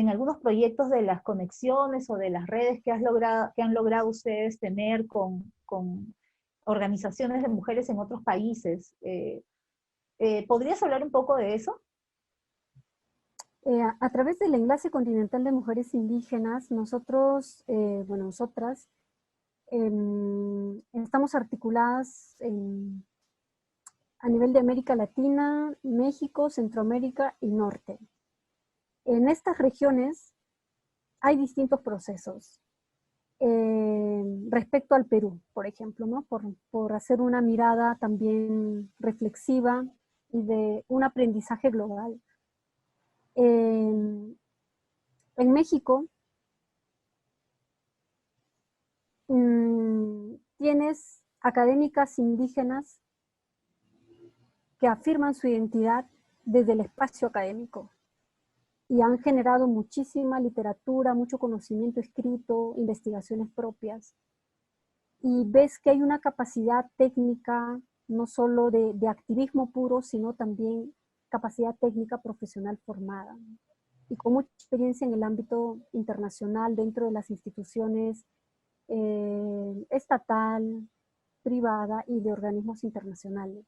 algunos proyectos de las conexiones o de las redes que han logrado ustedes tener con organizaciones de mujeres en otros países. ¿Podrías hablar un poco de eso? A través del Enlace Continental de Mujeres Indígenas, nosotros, bueno, nosotras, estamos articuladas a nivel de América Latina, México, Centroamérica y Norte. En estas regiones hay distintos procesos. Respecto al Perú, por ejemplo, ¿no? Por hacer una mirada también reflexiva y de un aprendizaje global. En México tienes académicas indígenas que afirman su identidad desde el espacio académico y han generado muchísima literatura, mucho conocimiento escrito, investigaciones propias. Y ves que hay una capacidad técnica no solo de activismo puro, sino también capacidad técnica profesional formada, y con mucha experiencia en el ámbito internacional dentro de las instituciones estatal, privada y de organismos internacionales.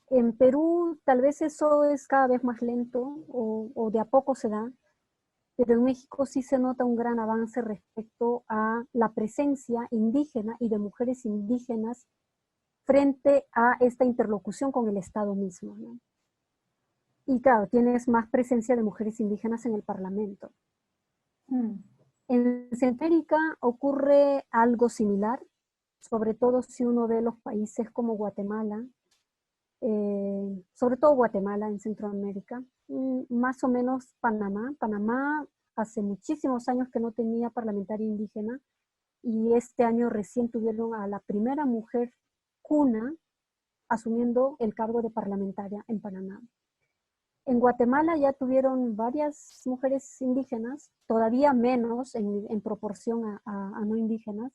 En Perú tal vez eso es cada vez más lento o de a poco se da, pero en México sí se nota un gran avance respecto a la presencia indígena y de mujeres indígenas frente a esta interlocución con el Estado mismo, ¿no? Y claro, tienes más presencia de mujeres indígenas en el Parlamento. En Centroamérica ocurre algo similar, sobre todo si uno ve los países como Guatemala, sobre todo Guatemala en Centroamérica, más o menos Panamá. Panamá hace muchísimos años que no tenía parlamentaria indígena, y este año recién tuvieron a la primera mujer cuna asumiendo el cargo de parlamentaria en Panamá. En Guatemala ya tuvieron varias mujeres indígenas, todavía menos en proporción a no indígenas,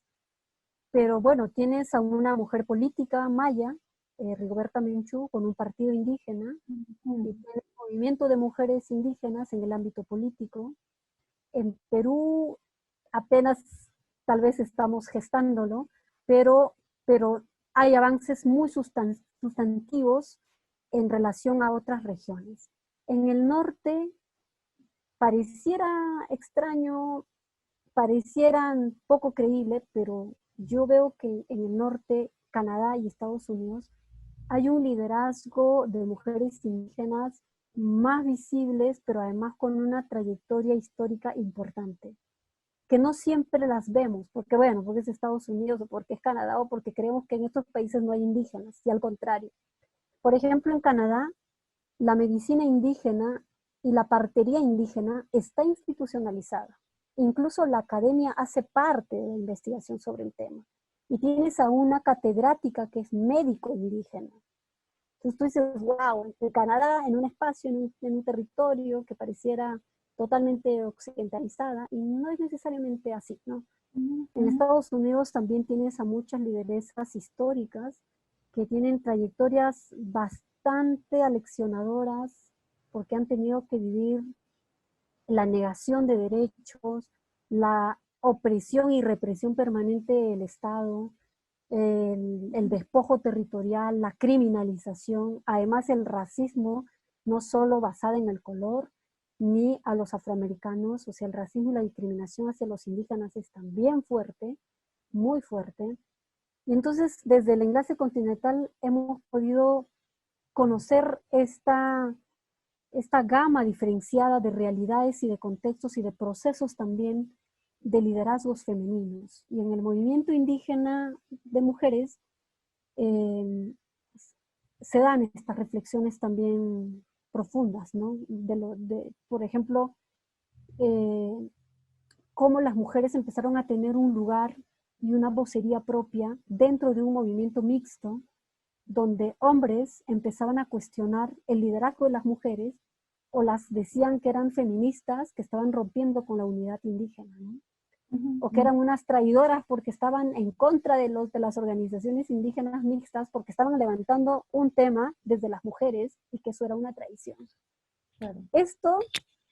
pero bueno, tienes a una mujer política maya, Rigoberta Menchú, con un partido indígena, y tienes movimiento de mujeres indígenas en el ámbito político. En Perú apenas tal vez estamos gestándolo, pero hay avances muy sustantivos en relación a otras regiones. En el norte pareciera extraño, parecieran poco creíble, pero yo veo que en el norte, Canadá y Estados Unidos, hay un liderazgo de mujeres indígenas más visibles, pero además con una trayectoria histórica importante, que no siempre las vemos, porque bueno, porque es Estados Unidos, o porque es Canadá, o porque creemos que en estos países no hay indígenas, y al contrario. Por ejemplo, en Canadá, la medicina indígena y la partería indígena está institucionalizada. Incluso la academia hace parte de la investigación sobre el tema. Y tienes a una catedrática que es médico indígena. Entonces tú dices, wow, en Canadá, en un espacio, en un territorio que pareciera totalmente occidentalizada, y no es necesariamente así, ¿no? En Estados Unidos también tienes a muchas lideresas históricas que tienen trayectorias bastante aleccionadoras, porque han tenido que vivir la negación de derechos, la opresión y represión permanente del Estado, el despojo territorial, la criminalización, además el racismo, no solo basado en el color, ni a los afroamericanos, o sea, el racismo y la discriminación hacia los indígenas es también fuerte, muy fuerte. Y entonces, desde el Enlace Continental hemos podido conocer esta gama diferenciada de realidades y de contextos y de procesos también de liderazgos femeninos. Y en el movimiento indígena de mujeres se dan estas reflexiones también profundas, ¿no? Por ejemplo, cómo las mujeres empezaron a tener un lugar y una vocería propia dentro de un movimiento mixto, donde hombres empezaban a cuestionar el liderazgo de las mujeres, o las decían que eran feministas, que estaban rompiendo con la unidad indígena, ¿no? O que eran unas traidoras porque estaban en contra de las organizaciones indígenas mixtas, porque estaban levantando un tema desde las mujeres y que eso era una traición. Claro. Esto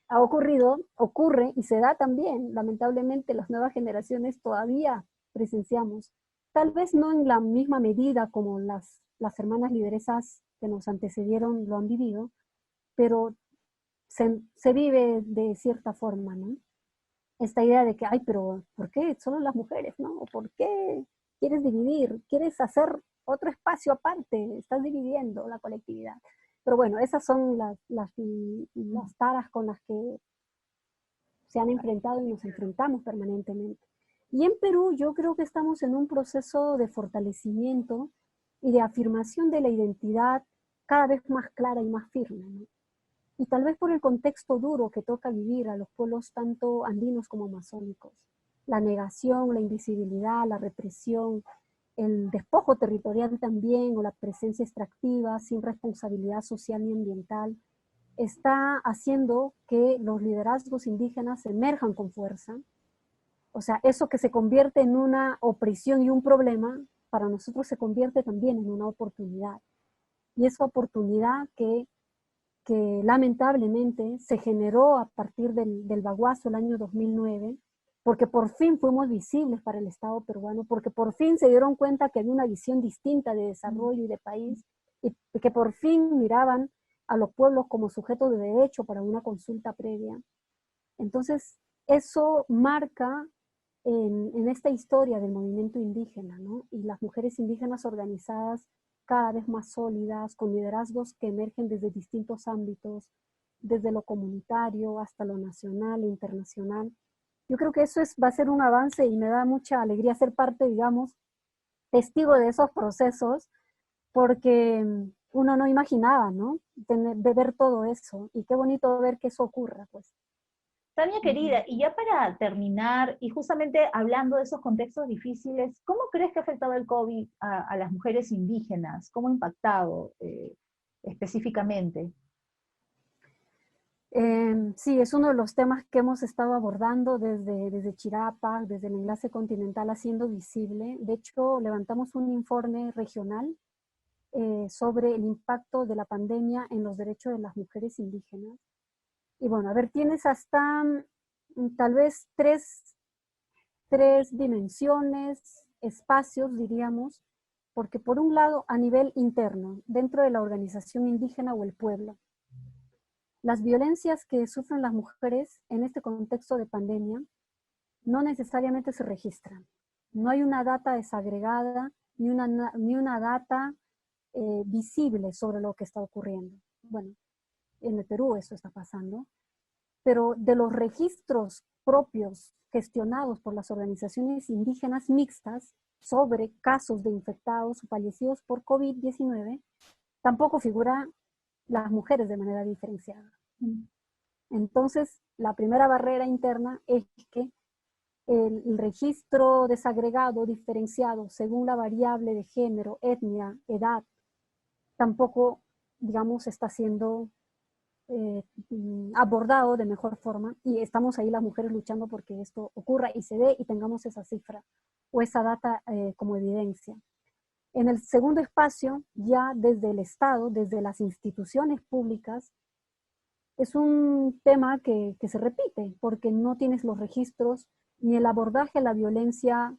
ha ocurrido, ocurre y se da también, lamentablemente, las nuevas generaciones todavía presenciamos, tal vez no en la misma medida como las hermanas lideresas que nos antecedieron lo han vivido, pero se vive de cierta forma, ¿no? Esta idea de que, ay, pero ¿por qué solo las mujeres, no? ¿O por qué quieres dividir? ¿Quieres hacer otro espacio aparte? Estás dividiendo la colectividad. Pero bueno, esas son las taras con las que se han enfrentado y nos enfrentamos permanentemente. Y en Perú yo creo que estamos en un proceso de fortalecimiento y de afirmación de la identidad cada vez más clara y más firme, ¿no? Y tal vez por el contexto duro que toca vivir a los pueblos tanto andinos como amazónicos. La negación, la invisibilidad, la represión, el despojo territorial también, o la presencia extractiva sin responsabilidad social ni ambiental, está haciendo que los liderazgos indígenas emerjan con fuerza. O sea, eso que se convierte en una opresión y un problema, para nosotros se convierte también en una oportunidad. Y esa oportunidad que lamentablemente se generó a partir del Baguazo el año 2009, porque por fin fuimos visibles para el Estado peruano, porque por fin se dieron cuenta que había una visión distinta de desarrollo y de país, y que por fin miraban a los pueblos como sujetos de derecho para una consulta previa. Entonces, eso marca en esta historia del movimiento indígena, ¿no? Y las mujeres indígenas organizadas cada vez más sólidas, con liderazgos que emergen desde distintos ámbitos, desde lo comunitario hasta lo nacional e internacional. Yo creo que eso va a ser un avance y me da mucha alegría ser parte, digamos, testigo de esos procesos, porque uno no imaginaba, ¿no? De ver todo eso, y qué bonito ver que eso ocurra, pues. Tania querida, y ya para terminar, y justamente hablando de esos contextos difíciles, ¿cómo crees que ha afectado el COVID a las mujeres indígenas? ¿Cómo ha impactado específicamente? Sí, es uno de los temas que hemos estado abordando desde Chirapa, desde el enlace continental, haciendo visible. De hecho, levantamos un informe regional sobre el impacto de la pandemia en los derechos de las mujeres indígenas. Y bueno, a ver, tienes hasta tal vez tres dimensiones, espacios, diríamos, porque por un lado, a nivel interno, dentro de la organización indígena o el pueblo, las violencias que sufren las mujeres en este contexto de pandemia no necesariamente se registran. No hay una data desagregada ni una data visible sobre lo que está ocurriendo. Bueno, en el Perú eso está pasando, pero de los registros propios gestionados por las organizaciones indígenas mixtas sobre casos de infectados o fallecidos por COVID-19, tampoco figuran las mujeres de manera diferenciada. Entonces, la primera barrera interna es que el registro desagregado, diferenciado, según la variable de género, etnia, edad, tampoco, digamos, está siendo abordado de mejor forma, y estamos ahí las mujeres luchando porque esto ocurra y se dé y tengamos esa cifra o esa data como evidencia. En el segundo espacio, ya desde el Estado, desde las instituciones públicas, es un tema que se repite porque no tienes los registros ni el abordaje a la violencia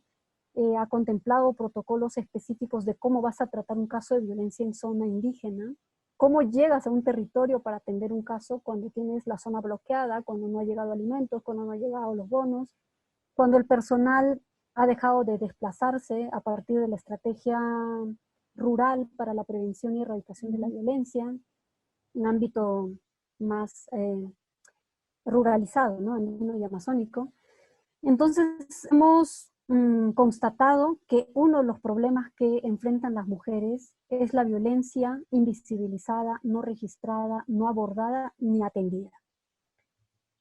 ha contemplado protocolos específicos de cómo vas a tratar un caso de violencia en zona indígena, cómo llegas a un territorio para atender un caso cuando tienes la zona bloqueada, cuando no ha llegado alimentos, cuando no ha llegado los bonos, cuando el personal ha dejado de desplazarse a partir de la estrategia rural para la prevención y erradicación de la violencia, en ámbito más ruralizado, ¿no? Y amazónico. Entonces hemos constatado que uno de los problemas que enfrentan las mujeres es la violencia invisibilizada, no registrada, no abordada ni atendida.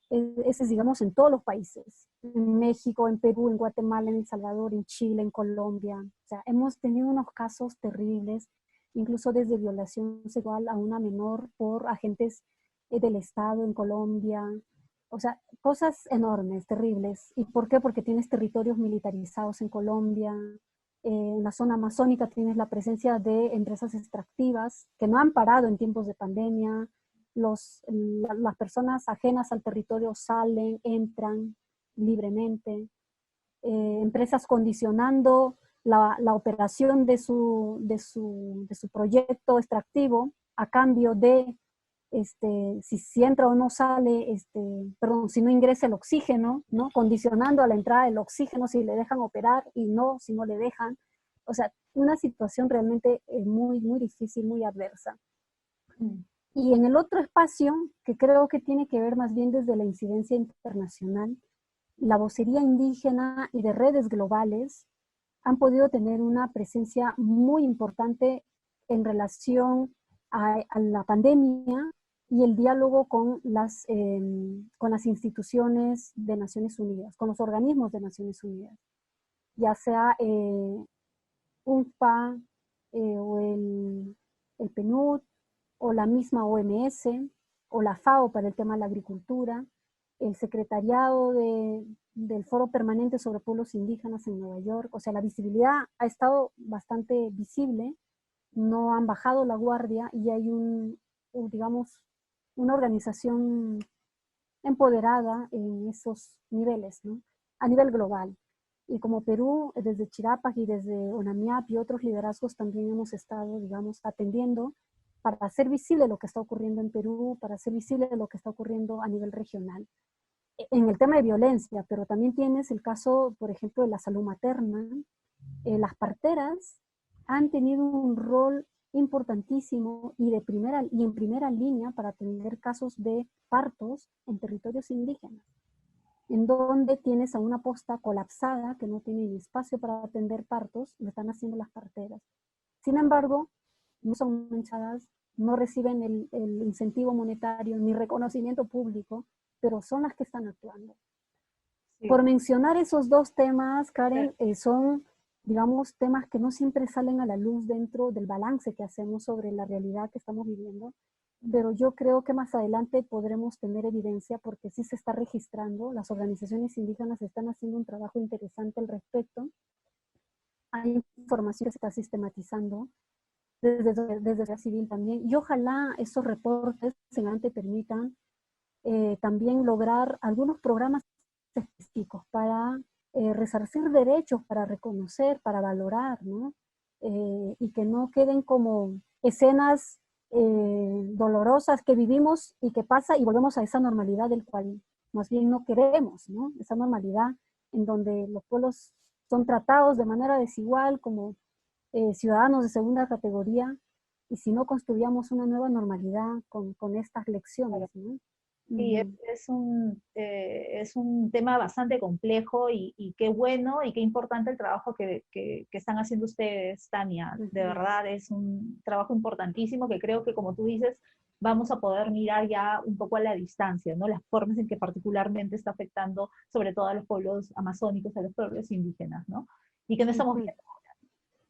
Ese es, digamos, en todos los países, en México, en Perú, en Guatemala, en El Salvador, en Chile, en Colombia. O sea, hemos tenido unos casos terribles, incluso desde violación sexual a una menor por agentes del Estado en Colombia. O sea, cosas enormes, terribles. ¿Y por qué? Porque tienes territorios militarizados en Colombia. En la zona amazónica tienes la presencia de empresas extractivas que no han parado en tiempos de pandemia. Las personas ajenas al territorio salen, entran libremente. Empresas condicionando la operación de su proyecto extractivo a cambio de si entra o no sale, perdón, si no ingresa el oxígeno, ¿no? Condicionando a la entrada del oxígeno si le dejan operar y no, si no le dejan. O sea, una situación realmente muy, muy difícil, muy adversa. Y en el otro espacio, que creo que tiene que ver más bien desde la incidencia internacional, la vocería indígena y de redes globales han podido tener una presencia muy importante en relación a la pandemia y el diálogo con las instituciones de Naciones Unidas, con los organismos de Naciones Unidas, ya sea UNFPA o el PNUD, o la misma OMS, o la FAO para el tema de la agricultura. el secretariado del Foro Permanente sobre Pueblos Indígenas en Nueva York. O sea, la visibilidad ha estado bastante visible, no han bajado la guardia y hay digamos, una organización empoderada en esos niveles, ¿no? A nivel global. Y como Perú, desde Chirapas y desde ONAMIAP y otros liderazgos también hemos estado, digamos, atendiendo para hacer visible lo que está ocurriendo en Perú, para hacer visible lo que está ocurriendo a nivel regional. En el tema de violencia, pero también tienes el caso, por ejemplo, de la salud materna. Las parteras han tenido un rol importantísimo y en primera línea para atender casos de partos en territorios indígenas, en donde tienes a una posta colapsada que no tiene ni espacio para atender partos, lo están haciendo las parteras. Sin embargo, no son manchadas, no reciben el incentivo monetario ni reconocimiento público, pero son las que están actuando. Sí. Por mencionar esos dos temas, Karen, son, digamos, temas que no siempre salen a la luz dentro del balance que hacemos sobre la realidad que estamos viviendo, pero yo creo que más adelante podremos tener evidencia porque sí se está registrando, las organizaciones indígenas están haciendo un trabajo interesante al respecto, hay información que se está sistematizando desde la civil también, y ojalá esos reportes se permitan también lograr algunos programas específicos para resarcir derechos, para reconocer, para valorar, ¿no? Y que no queden como escenas dolorosas que vivimos y que pasa y volvemos a esa normalidad del cual más bien no queremos, ¿no? Esa normalidad en donde los pueblos son tratados de manera desigual como ciudadanos de segunda categoría, y si no construíamos una nueva normalidad con estas lecciones, ¿no? Sí, es un tema bastante complejo y qué bueno y qué importante el trabajo que están haciendo ustedes, Tania. De verdad es un trabajo importantísimo que creo que, como tú dices, vamos a poder mirar ya un poco a la distancia, ¿no? Las formas en que particularmente está afectando sobre todo a los pueblos amazónicos, a los pueblos indígenas, ¿no? Y que no estamos viendo.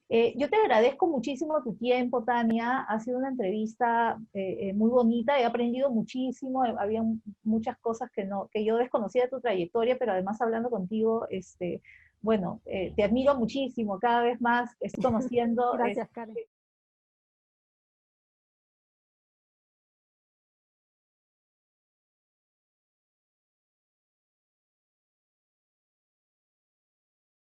Yo te agradezco muchísimo tu tiempo, Tania. Ha sido una entrevista muy bonita. He aprendido muchísimo. Había muchas cosas que yo desconocía de tu trayectoria, pero además hablando contigo, bueno, te admiro muchísimo. Cada vez más estoy conociendo Gracias, Karen.